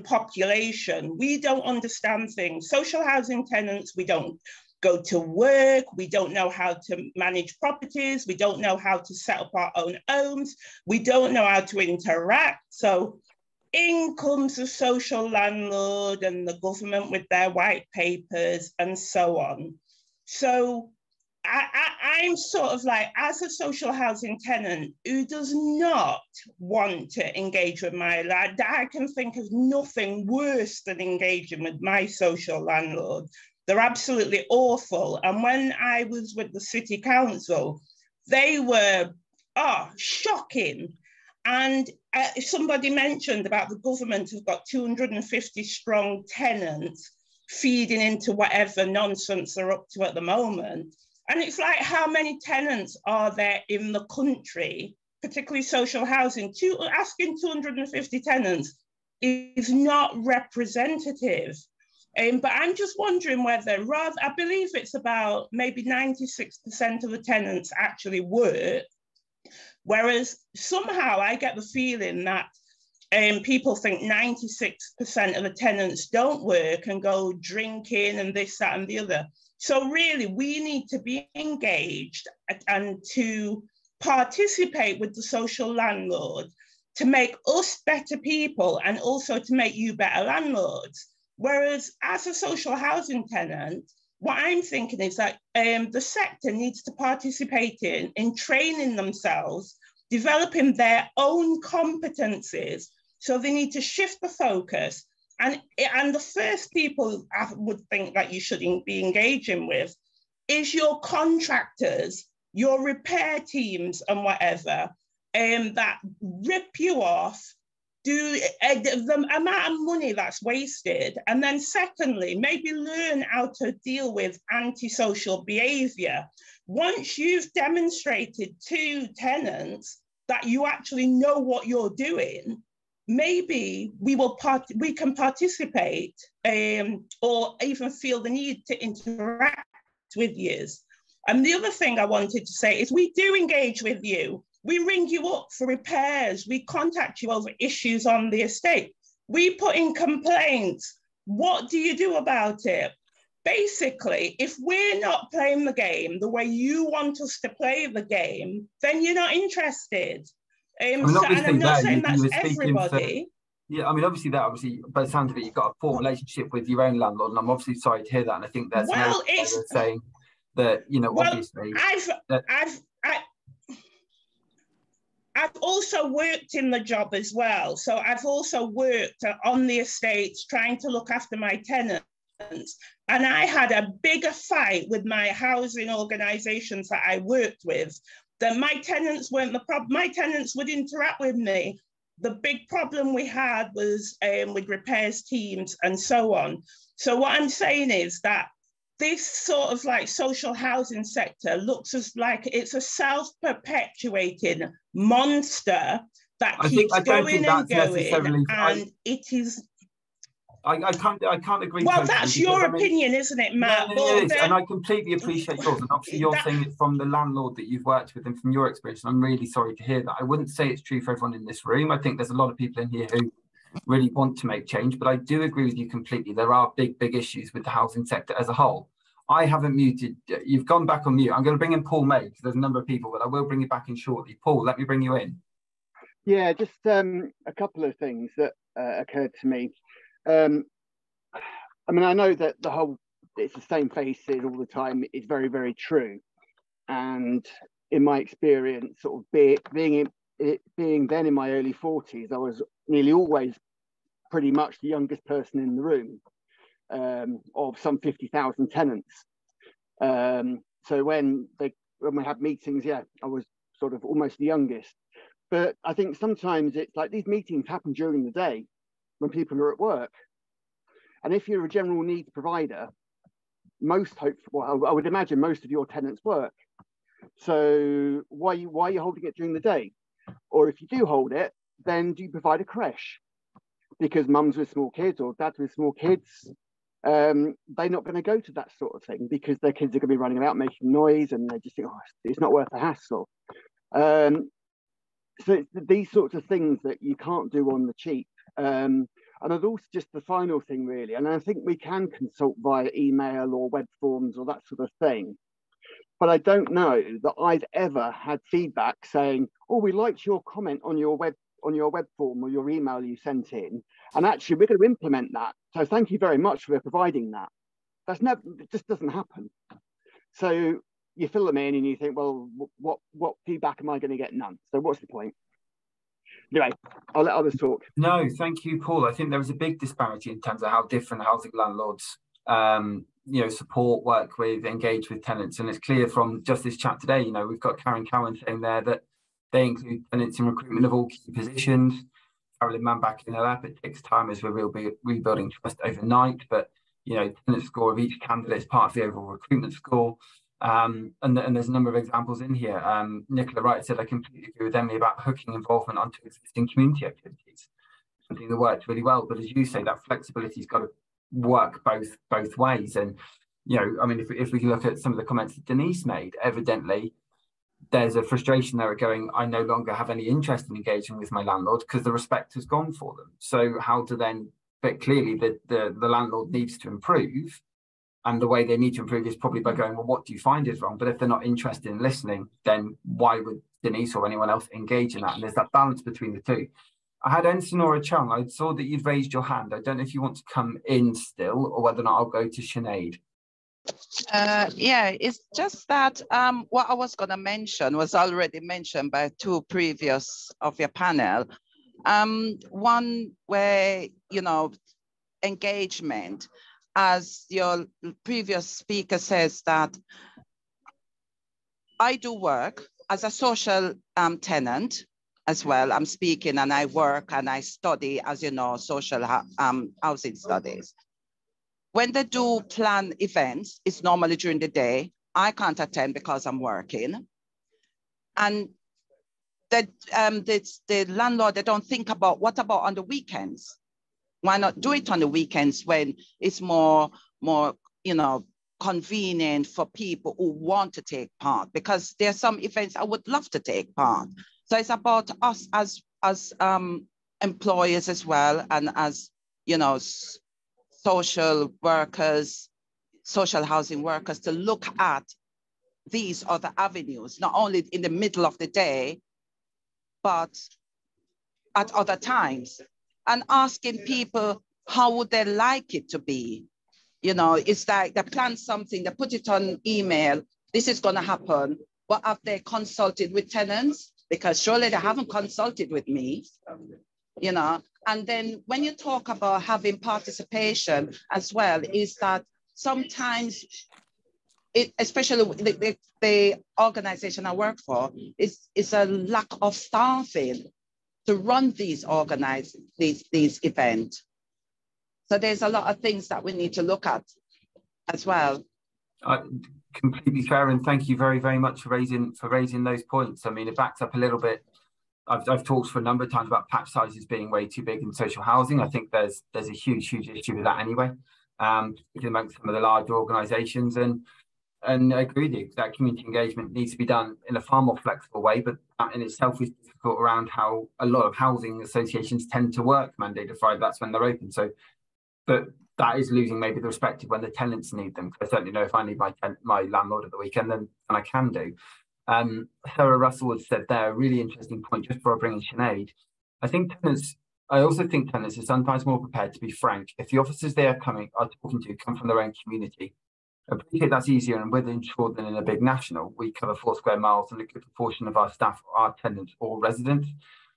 population. We don't understand things. Social housing tenants, we don't go to work, we don't know how to manage properties, we don't know how to set up our own homes, we don't know how to interact. So in comes the social landlord and the government with their white papers and so on. So I'm sort of like, as a social housing tenant who does not want to engage with my landlord, I can think of nothing worse than engaging with my social landlord. They're absolutely awful. And when I was with the city council, they were shocking. And somebody mentioned about the government have got 250 strong tenants feeding into whatever nonsense they're up to at the moment. And it's like, how many tenants are there in the country, particularly social housing? Asking 250 tenants is not representative. But I'm just wondering whether, I believe it's about maybe 96% of the tenants actually work, whereas somehow I get the feeling that people think 96% of the tenants don't work and go drinking and this, that, and the other. So really, we need to be engaged and to participate with the social landlord to make us better people and also to make you better landlords. Whereas as a social housing tenant, what I'm thinking is that the sector needs to participate in training themselves, developing their own competencies. So they need to shift the focus. And the first people I would think that you should be engaging with is your contractors, your repair teams and whatever, that rip you off, do the amount of money that's wasted. And then secondly, maybe learn how to deal with antisocial behavior. Once you've demonstrated to tenants that you actually know what you're doing, maybe we can participate or even feel the need to interact with you. And the other thing I wanted to say is we do engage with you. We ring you up for repairs. We contact you over issues on the estate. We put in complaints. What do you do about it? basically, if we're not playing the game the way you want us to play the game, then you're not interested. And I'm not saying that's everybody. Yeah, I mean, obviously, by the sound of it, you've got a poor relationship with your own landlord, and I'm obviously sorry to hear that. And I think there's saying that, obviously, I've also worked in the job as well. So I've also worked on the estates trying to look after my tenants. And I had a bigger fight with my housing organisations that I worked with. That my tenants weren't the problem. My tenants would interact with me. The big problem we had was with repairs teams and so on. So what I'm saying is that this sort of like social housing sector looks as like it's a self-perpetuating monster that keeps going and going, and it is. I can't agree. Well, that's your opinion, isn't it, Matt? No, it is, and I completely appreciate yours. And obviously, you're saying it from the landlord that you've worked with and from your experience. And I'm really sorry to hear that. I wouldn't say it's true for everyone in this room. I think there's a lot of people in here who really want to make change, but I do agree with you completely. There are big issues with the housing sector as a whole. I haven't muted. You've gone back on mute. I'm going to bring in Paul May because there's a number of people, but I will bring you back in shortly. Paul, let me bring you in. Yeah, just a couple of things that occurred to me. I mean, I know that it's the same faces all the time is very, very true. And in my experience, sort of being then in my early 40s, I was nearly always pretty much the youngest person in the room of some 50,000 tenants. So when we had meetings, yeah, I was sort of almost the youngest. But I think sometimes it's like these meetings happen during the day when people are at work. And if you're a general needs provider, I would imagine most of your tenants work. So why are you holding it during the day? Or if you do hold it, then do you provide a creche? Because mums with small kids or dads with small kids, they're not going to go to that sort of thing because their kids are going to be running about making noise and they just think, oh, it's not worth the hassle. So it's these sorts of things that you can't do on the cheap. And there's also just the final thing, really, and I think we can consult via email or web forms or that sort of thing. But I don't know that I've ever had feedback saying, oh, we liked your comment on your web form or your email you sent in, and actually we're going to implement that. So thank you very much for providing that. It just doesn't happen. So you fill them in and you think, well, what feedback am I going to get? None. So what's the point? Anyway, I'll let others talk. No, thank you, Paul. I think there was a big disparity in terms of how different housing landlords, support, work with, engage with tenants. And it's clear from just this chat today, we've got Karen Cowan saying there that they include tenants in recruitment of all key positions. Carolyn Mann back in her lap, it takes time as we're rebuilding trust overnight, but, tenant score of each candidate is part of the overall recruitment score. And there's a number of examples in here. Nicola Wright said, I completely agree with Emily about hooking involvement onto existing community activities. Something that works really well. But as you say, that flexibility's got to work both ways. And, if we look at some of the comments that Denise made, evidently there's a frustration there at going, I no longer have any interest in engaging with my landlord because the respect has gone for them. So how to then, but clearly the landlord needs to improve. And the way they need to improve is probably by going, well, what do you find is wrong? But if they're not interested in listening, then why would Denise or anyone else engage in that? And there's that balance between the two. I had Ensenora Chung. I saw that you'd raised your hand. I don't know if you want to come in still or whether or not I'll go to Sinead. Yeah, it's just that what I was going to mention was already mentioned by two previous of your panel. One where, engagement, as your previous speaker says, that I do work as a social tenant as well. I'm speaking and I work and I study, as you know, social housing studies. When they do plan events, it's normally during the day. I can't attend because I'm working. And the landlord, they don't think about what about on the weekends? Why not do it on the weekends when it's more convenient for people who want to take part? Because there are some events I would love to take part. So it's about us as employers as well, and as social workers, social housing workers to look at these other avenues, not only in the middle of the day, but at other times, and asking people how would they like it to be. You know, it's like they plan something, they put it on email, this is going to happen, but have they consulted with tenants? Because surely they haven't consulted with me, you know. And then when you talk about having participation as well, is that sometimes, especially the organization I work for, is a lack of staffing to run these events. So there's a lot of things that we need to look at as well. Completely fair, and thank you very, very much for raising those points. I mean, it backs up a little bit. I've talked for a number of times about patch sizes being way too big in social housing. I think there's a huge issue with that anyway, amongst some of the larger organisations, and I agree with you that community engagement needs to be done in a far more flexible way, but that in itself is difficult around how a lot of housing associations tend to work Monday to Friday. That's when they're open. So, but that is losing maybe the respect of when the tenants need them. I certainly know if I need my landlord at the weekend, then I can do. Sarah Russell has said there, a really interesting point, just before I bring in Sinead. I also think tenants are sometimes more prepared to be frank. If the officers they are talking to come from their own community, I appreciate that's easier and within short than in a big national. We cover 4 square miles and a good proportion of our staff are tenants or residents.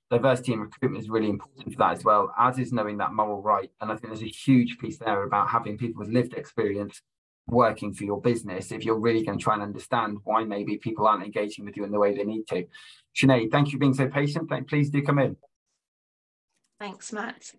Diversity in recruitment is really important for that as well, as is knowing that moral right. And I think there's a huge piece there about having people with lived experience working for your business if you're really going to try and understand why maybe people aren't engaging with you in the way they need to. Sinead, thank you for being so patient. Please do come in. Thanks, Matt.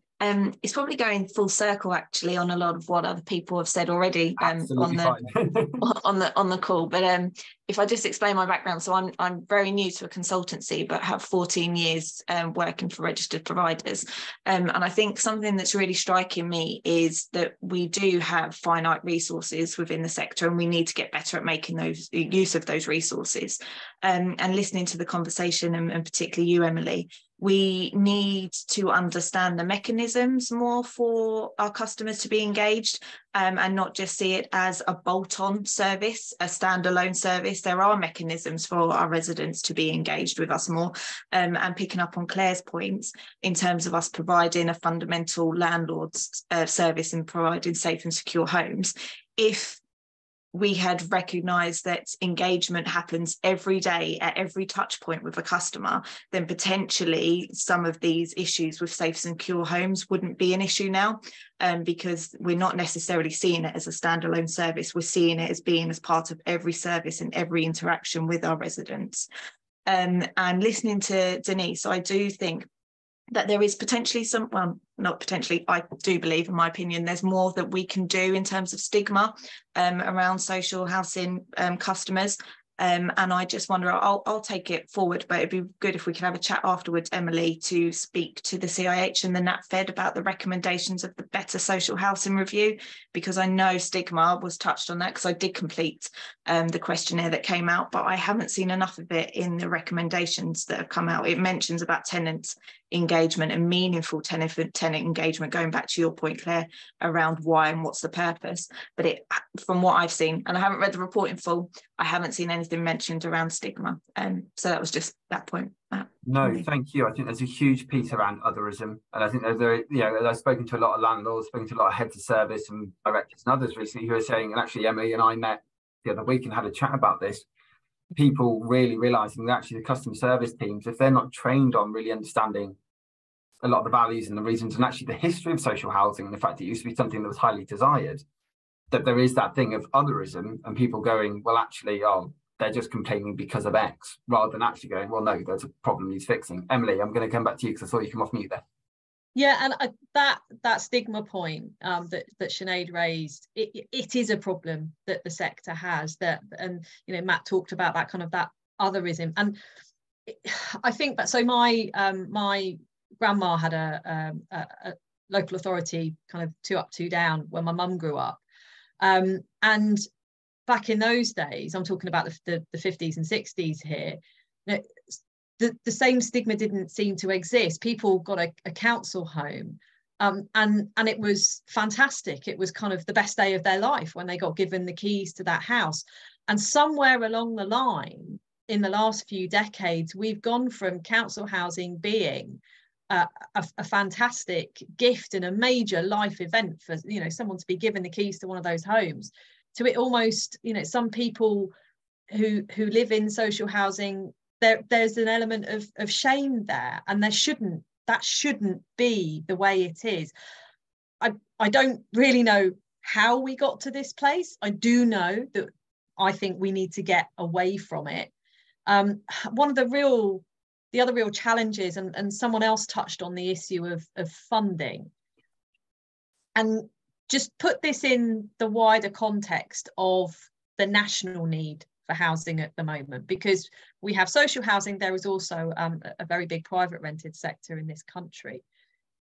It's probably going full circle actually on a lot of what other people have said already on the call. But if I just explain my background, so I'm very new to a consultancy, but have 14 years working for registered providers. And I think something that's really striking me is that we do have finite resources within the sector, and we need to get better at making those use of those resources. And listening to the conversation, and particularly you, Emily, we need to understand the mechanisms more for our customers to be engaged, and not just see it as a bolt-on service, a standalone service. There are mechanisms for our residents to be engaged with us more, and picking up on Claire's points in terms of us providing a fundamental landlord's service and providing safe and secure homes. If we had recognised that engagement happens every day at every touch point with a customer, then potentially some of these issues with safe and secure homes wouldn't be an issue now, because we're not necessarily seeing it as a standalone service. We're seeing it as being as part of every service and every interaction with our residents. And listening to Denise, I do think that there is potentially not potentially, I do believe, in my opinion, there's more that we can do in terms of stigma around social housing customers. And I just wonder, I'll take it forward, but it'd be good if we could have a chat afterwards, Emily, to speak to the CIH and the NatFed about the recommendations of the Better Social Housing Review, because I know stigma was touched on that, because I did complete the questionnaire that came out, but I haven't seen enough of it in the recommendations that have come out. It mentions about tenant engagement and meaningful tenant engagement, going back to your point, Claire, around why and what's the purpose. But from what I've seen, and I haven't read the report in full, I haven't seen anything mentioned around stigma. So that was just that point, Matt. No, thank you. I think there's a huge piece around otherism, and I think I've spoken to a lot of landlords, spoken to a lot of heads of service and directors and others recently who are saying, and actually Emily and I met the other week and had a chat about this, people really realising that actually the customer service teams, if they're not trained on really understanding a lot of the values and the reasons and actually the history of social housing and the fact that it used to be something that was highly desired, that there is that thing of otherism and people going, well, actually, they're just complaining because of X, rather than actually going, well, no, there's a problem he's fixing. Emily, I'm going to come back to you because I saw you come off mute there. Yeah, and that stigma point that Sinead raised, it is a problem that the sector has. And Matt talked about that kind of that otherism, and I think that. So my grandma had a local authority kind of 2 up, 2 down when my mum grew up, and back in those days, I'm talking about the 50s and 60s here. The same stigma didn't seem to exist. People got a council home And it was fantastic. It was kind of the best day of their life when they got given the keys to that house. And somewhere along the line, in the last few decades, we've gone from council housing being a fantastic gift and a major life event for, you know, someone to be given the keys to one of those homes, to it almost, you know, some people who live in social housing, there's an element of shame there, and that shouldn't be the way it is. I don't really know how we got to this place. I do know that I think we need to get away from it. One of the other real challenges, and someone else touched on the issue of funding, and just put this in the wider context of the national need for housing at the moment, because we have social housing. There is also a very big private rented sector in this country.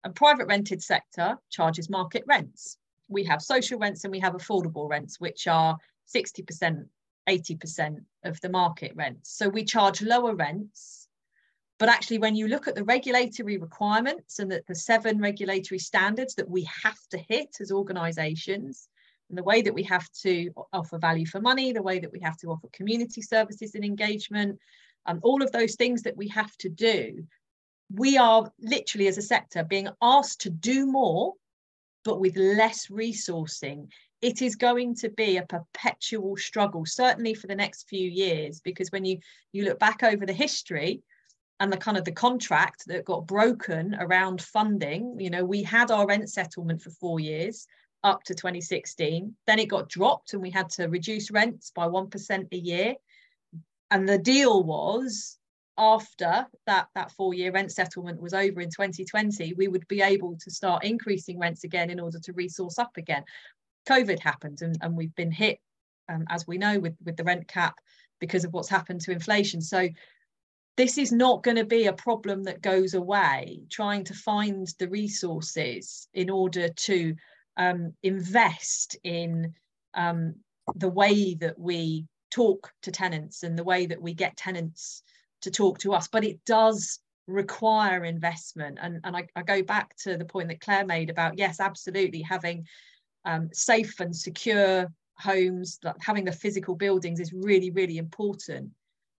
A private rented sector charges market rents. We have social rents and we have affordable rents, which are 60%, 80% of the market rents. So we charge lower rents, but actually when you look at the regulatory requirements and the 7 regulatory standards that we have to hit as organisations, and the way that we have to offer value for money, the way that we have to offer community services and engagement, all of those things that we have to do, we are literally as a sector being asked to do more, but with less resourcing. It is going to be a perpetual struggle, certainly for the next few years, because when you look back over the history and the kind of the contract that got broken around funding, you know, we had our rent settlement for 4 years up to 2016, then it got dropped and we had to reduce rents by 1% a year. And the deal was, after that 4-year rent settlement was over in 2020, we would be able to start increasing rents again in order to resource up again. COVID happened and we've been hit, as we know, with the rent cap because of what's happened to inflation. So this is not going to be a problem that goes away. Trying to find the resources in order to invest in the way that we talk to tenants and the way that we get tenants to talk to us, but it does require investment. And I go back to the point that Claire made about, yes, absolutely, having safe and secure homes, like having the physical buildings is really, really important.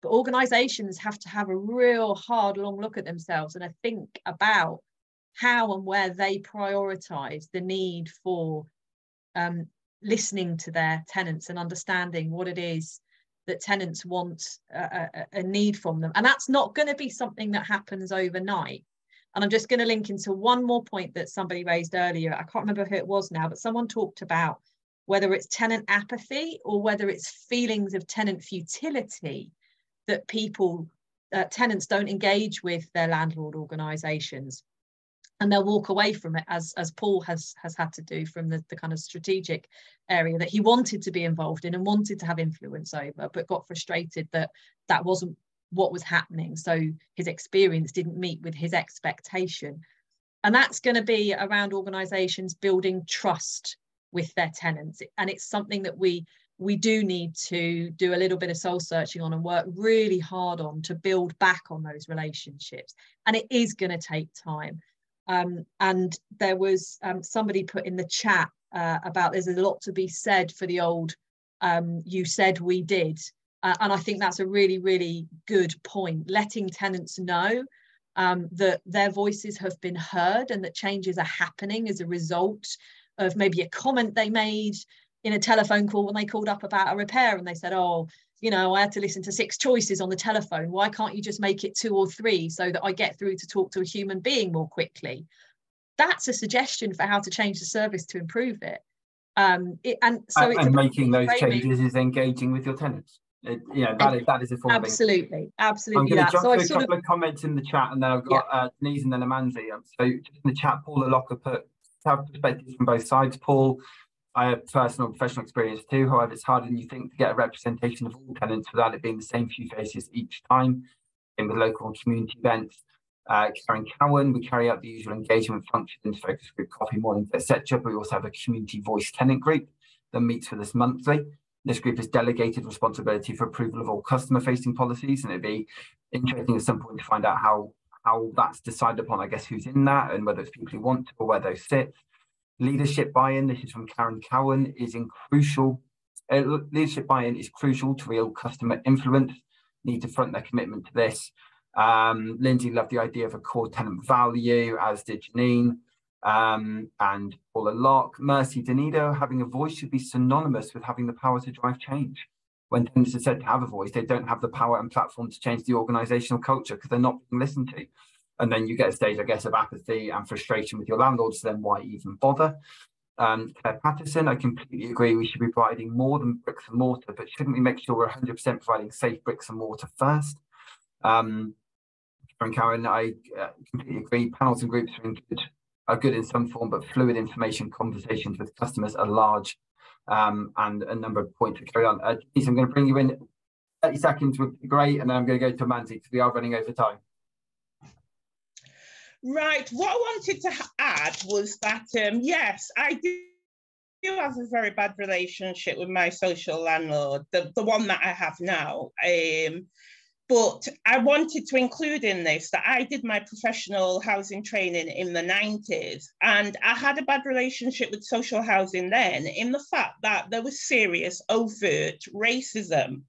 But organisations have to have a real hard, long look at themselves and think about how and where they prioritise the need for listening to their tenants and understanding what it is that tenants want a need from them. And that's not going to be something that happens overnight. And I'm just going to link into one more point that somebody raised earlier. I can't remember who it was now, but someone talked about whether it's tenant apathy or whether it's feelings of tenant futility that people, tenants don't engage with their landlord organisations. And they'll walk away from it, as Paul has had to do, from the kind of strategic area that he wanted to be involved in and wanted to have influence over, but got frustrated that that wasn't what was happening. So his experience didn't meet with his expectation. And that's going to be around organisations building trust with their tenants. And it's something that we do need to do a little bit of soul searching on and work really hard on to build back on those relationships. And it is going to take time. And there was somebody put in the chat about there's a lot to be said for the old you said we did. And I think that's a really, really good point. Letting tenants know that their voices have been heard and that changes are happening as a result of maybe a comment they made in a telephone call when they called up about a repair and they said, oh, you know, I had to listen to 6 choices on the telephone. Why can't you just make it 2 or 3 so that I get through to talk to a human being more quickly? That's a suggestion for how to change the service to improve it. And making those changes is engaging with your tenants. That is a form absolutely. I'm going to jump to a couple of comments in the chat, and then I've got Denise and then Amanzi. So just in the chat, Paul Locker put have perspectives from both sides. Paul, I have personal and professional experience too. However, it's harder than you think to get a representation of all tenants without it being the same few faces each time. In with local and community events, Karen Cowan, we carry out the usual engagement functions, focus group, coffee mornings, etc. But we also have a community voice tenant group that meets with us monthly. This group has delegated responsibility for approval of all customer-facing policies, and it'd be interesting at some point to find out how how that's decided upon, I guess, who's in that and whether it's people who want to or where those sit. Leadership buy-in, this is from Karen Cowan, is crucial. Leadership buy-in is crucial to real customer influence. Need to front their commitment to this. Lindsay loved the idea of a core tenant value, as did Janine. And Paula Locke, Mercy Denido, having a voice should be synonymous with having the power to drive change. When tenants are said to have a voice, they don't have the power and platform to change the organisational culture because they're not being listened to. And then you get a stage, I guess, of apathy and frustration with your landlords, then why even bother? Claire Patterson, I completely agree. We should be providing more than bricks and mortar, but shouldn't we make sure we're 100% providing safe bricks and mortar first? Karen, I completely agree. Panels and groups are good in some form, but fluid information conversations with customers are large, and a number of points to carry on. Denise, I'm going to bring you in. 30 seconds would be great, and then I'm going to go to Mandy because we are running over time. Right, what I wanted to add was that, yes, I do have a very bad relationship with my social landlord, the one that I have now. But I wanted to include in this that I did my professional housing training in the 90s, and I had a bad relationship with social housing then, in the fact that there was serious, overt racism.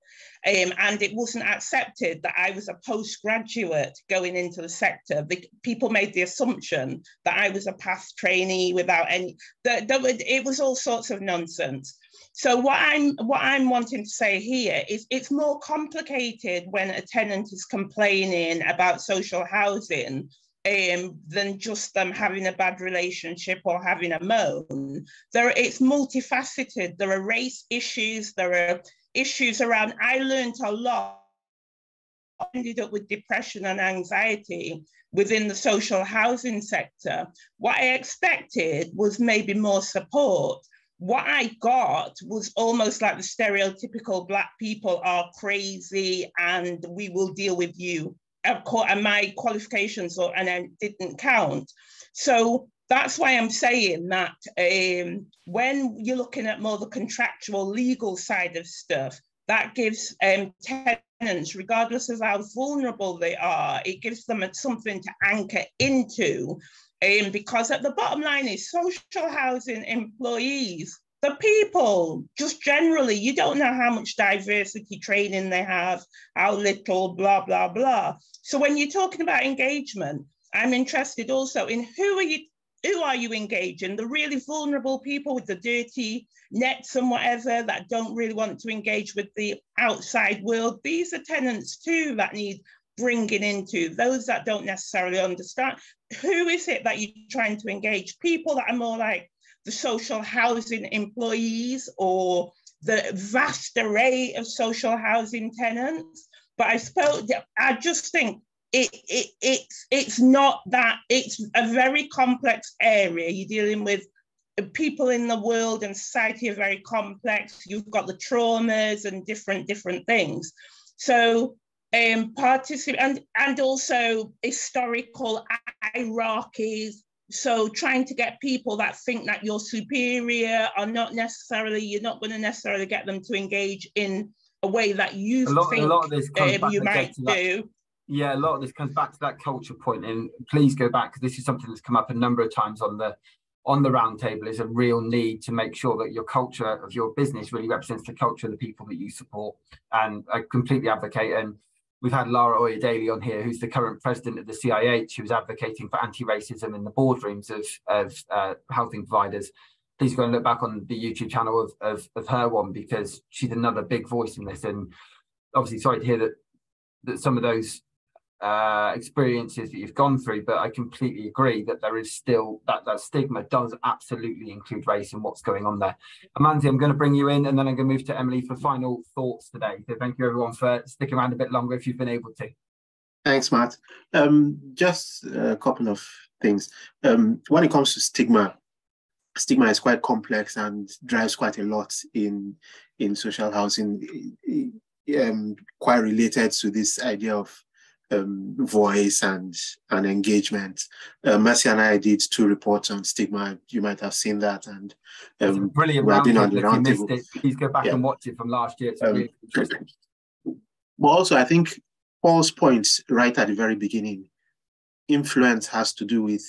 And it wasn't accepted that I was a postgraduate going into the sector. People made the assumption that I was a past trainee without any, it was all sorts of nonsense. So what I'm wanting to say here is it's more complicated when a tenant is complaining about social housing than just them having a bad relationship or having a moan. It's multifaceted. There are race issues, there are issues around, I learned a lot, ended up with depression and anxiety within the social housing sector. What I expected was maybe more support. What I got was almost like the stereotypical Black people are crazy and we will deal with you. And my qualifications and I didn't count. So that's why I'm saying that when you're looking at more the contractual legal side of stuff, that gives tenants, regardless of how vulnerable they are, it gives them something to anchor into. Because at the bottom line is social housing employees, the people, just generally, you don't know how much diversity training they have, how little, blah, blah, blah. So when you're talking about engagement, I'm interested also in who are you engaging? The really vulnerable people with the dirty nets and whatever that don't really want to engage with the outside world. These are tenants too that need bringing into, those that don't necessarily understand. Who is it that you're trying to engage? People that are more like the social housing employees or the vast array of social housing tenants. But I just think it's not that, it's a very complex area. You're dealing with people in the world and society are very complex. You've got the traumas and different things. So and also historical hierarchies. So trying to get people that think that you're superior are not necessarily, you're not going to necessarily get them to engage in a way that you think a lot of this comes back you might do. Yeah, a lot of this comes back to that culture point, and please go back because this is something that's come up a number of times on the roundtable. Is a real need to make sure that your culture of your business really represents the culture of the people that you support, and I completely advocate. And we've had Lara Oyedele on here, who's the current president of the CIH, who's advocating for anti-racism in the boardrooms of housing providers. Please go and look back on the YouTube channel of her one, because she's another big voice in this. And obviously, sorry to hear that some of those experiences that you've gone through, but I completely agree that there is still that stigma does absolutely include race and what's going on there. Amanda, I'm going to bring you in, and then I'm going to move to Emily for final thoughts today. So thank you everyone for sticking around a bit longer if you've been able to. Thanks, Matt. Just a couple of things. When it comes to stigma is quite complex and drives quite a lot in social housing, quite related to this idea of voice and engagement. Mercy and I did 2 reports on stigma. You might have seen that, and brilliant roundtable. If you missed it, please go back and watch it from last year. It's really interesting. But also, I think Paul's points right at the very beginning influence has to do with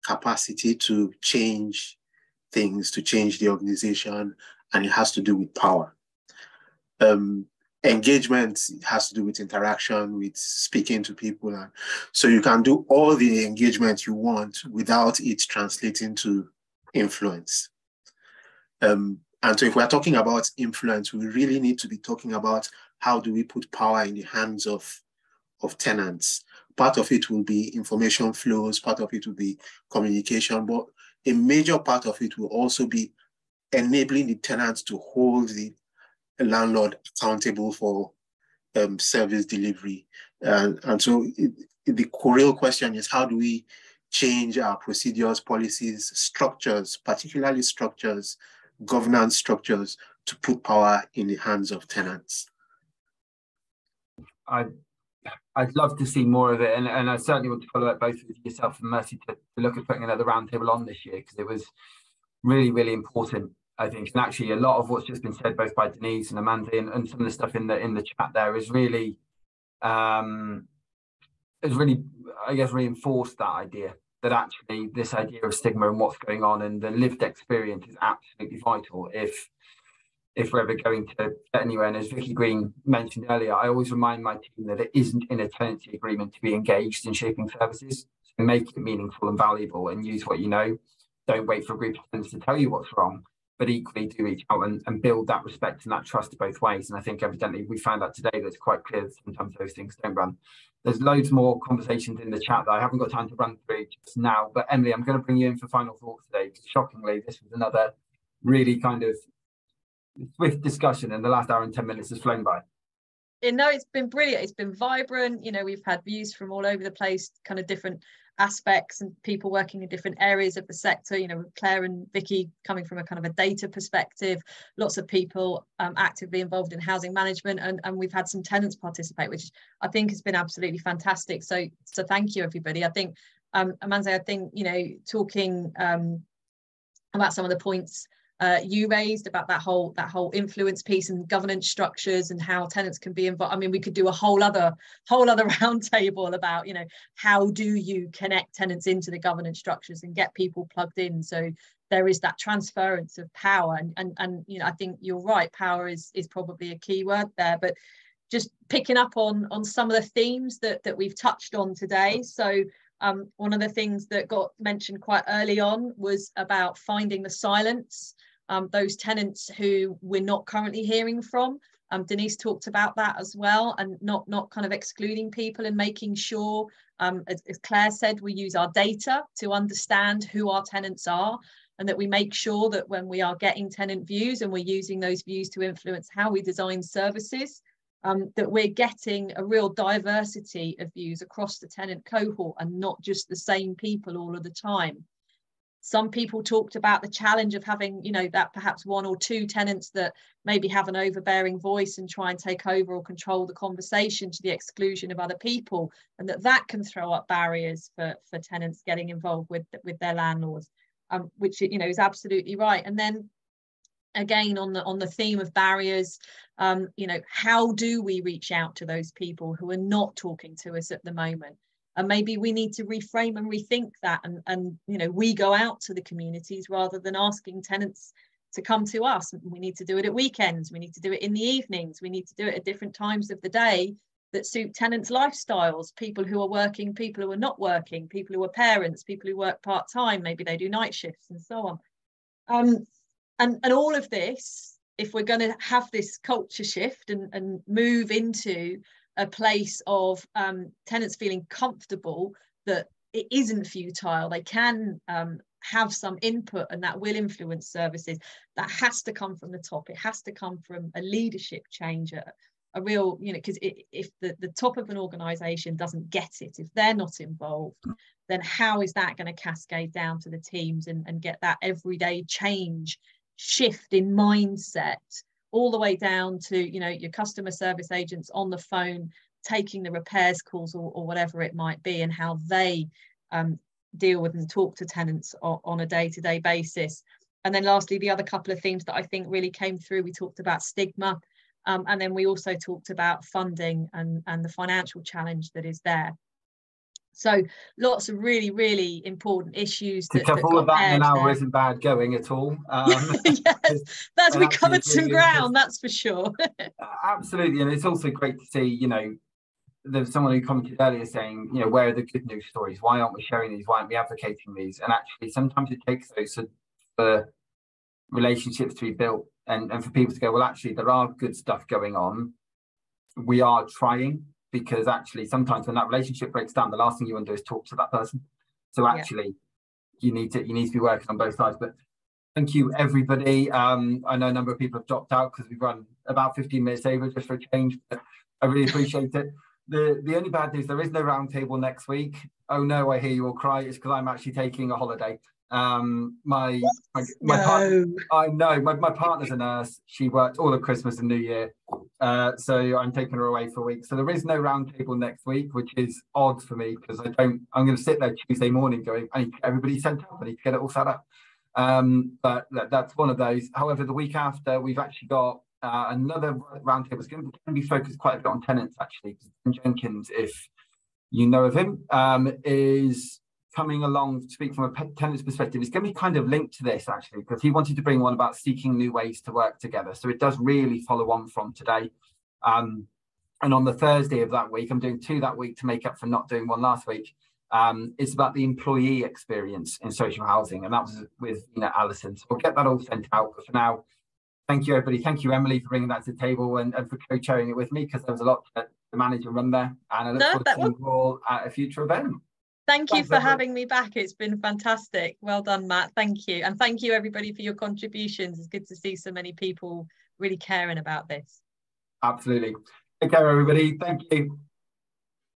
capacity to change things, to change the organization, and it has to do with power. Engagement has to do with interaction, with speaking to people. And so you can do all the engagement you want without it translating to influence. And so if we're talking about influence, we really need to be talking about how do we put power in the hands of tenants. Part of it will be information flows, part of it will be communication, but a major part of it will also be enabling the tenants to hold the landlord accountable for service delivery. And so the real question is, how do we change our procedures, policies, structures, particularly structures, governance structures, to put power in the hands of tenants? I'd love to see more of it, and I certainly want to follow up both with yourself and Mercy to look at putting another roundtable on this year, because it was really, really important, I think. And actually, a lot of what's just been said, both by Denise and Amanda, and some of the stuff in the chat there, is really, I guess, reinforced that idea that actually this idea of stigma and what's going on and the lived experience is absolutely vital if we're ever going to get anywhere. And as Vicky Green mentioned earlier, I always remind my team that it isn't in a tenancy agreement to be engaged in shaping services. So make it meaningful and valuable and use what you know. Don't wait for a group of tenants to tell you what's wrong, but equally do reach out and build that respect and that trust both ways. And I think evidently we found that today, that's quite clear that sometimes those things don't run. There's loads more conversations in the chat that I haven't got time to run through just now, but Emily, I'm going to bring you in for final thoughts today, because shockingly, this was another really kind of swift discussion, and the last hour and 10 minutes has flown by. No, it's been brilliant. It's been vibrant. You know, we've had views from all over the place, kind of different aspects, and people working in different areas of the sector. You know, Claire and Vicky coming from a kind of a data perspective, lots of people actively involved in housing management, and we've had some tenants participate, which I think has been absolutely fantastic. So thank you, everybody. I think, Amanda, I think, you know, talking about some of the points you raised about that whole influence piece and governance structures and how tenants can be involved. I mean, we could do a whole other roundtable about, you know, how do you connect tenants into the governance structures and get people plugged in, so there is that transference of power. And you know, I think you're right, power is probably a key word there. But just picking up on some of the themes that we've touched on today. So one of the things that got mentioned quite early on was about finding the silence. Those tenants who we're not currently hearing from. Denise talked about that as well, and not kind of excluding people, and making sure, as Claire said, we use our data to understand who our tenants are, and that we make sure that when we are getting tenant views and we're using those views to influence how we design services, that we're getting a real diversity of views across the tenant cohort and not just the same people all of the time. Some people talked about the challenge of having, you know, that perhaps one or two tenants that maybe have an overbearing voice and try and take over or control the conversation to the exclusion of other people, and that can throw up barriers for tenants getting involved with their landlords, which, you know, is absolutely right. And then again, on the theme of barriers, you know, how do we reach out to those people who are not talking to us at the moment? And maybe we need to reframe and rethink that, and you know, we go out to the communities rather than asking tenants to come to us. We need to do it at weekends, we need to do it in the evenings, we need to do it at different times of the day that suit tenants' lifestyles, people who are working, people who are not working, people who are parents, people who work part-time, maybe they do night shifts and so on. And all of this, if we're going to have this culture shift and move into a place of tenants feeling comfortable that it isn't futile, they can have some input, and that will influence services, that has to come from the top. It has to come from a leadership change, a real, you know, because if the top of an organisation doesn't get it, if they're not involved, then how is that going to cascade down to the teams and get that everyday change, shift in mindset, all the way down to, you know, your customer service agents on the phone taking the repairs calls or whatever it might be, and how they deal with and talk to tenants on a day-to-day basis. And then lastly, the other couple of themes that I think really came through, we talked about stigma, and then we also talked about funding and the financial challenge that is there. So lots of really, really important issues to cover all of that in an hour isn't bad going at all. Yes, we covered some ground, that's for sure. Absolutely, and it's also great to see, you know, there's someone who commented earlier saying, you know, where are the good news stories? Why aren't we sharing these? Why aren't we advocating these? And actually, sometimes it takes those for relationships to be built and for people to go, well, actually, there are good stuff going on. We are trying, because actually sometimes when that relationship breaks down, the last thing you want to do is talk to that person. So actually, you need to be working on both sides. But thank you, everybody. I know a number of people have dropped out because we've run about 15 minutes over just for a change, but I really appreciate it. The only bad news, there is no roundtable next week. Oh no, I hear you all cry. It's because I'm actually taking a holiday. My partner, I know my partner's a nurse. She worked all of Christmas and New Year, so I'm taking her away for a week. So there is no roundtable next week, which is odd for me because I'm going to sit there Tuesday morning going, I need to get everybody sent up. I need to get it all set up. But that's one of those. However, the week after, we've actually got another roundtable. It's going to be focused quite a bit on tenants, actually. Jenkins, if you know of him, is coming along to speak from a tenant's perspective. It's going to be kind of linked to this, actually, because he wanted to bring one about seeking new ways to work together. So it does really follow on from today. And on the Thursday of that week, I'm doing 2 that week to make up for not doing one last week. It's about the employee experience in social housing, and that was with Alison. So we'll get that all sent out. But for now, thank you, everybody. Thank you, Emily, for bringing that to the table and for co-chairing it with me, because there was a lot to manage and run there. And I look forward to seeing you all at a future event. Thank you for having me back. It's been fantastic. Well done, Matt. Thank you. And thank you, everybody, for your contributions. It's good to see so many people really caring about this. Absolutely. Take care, everybody. Thank you.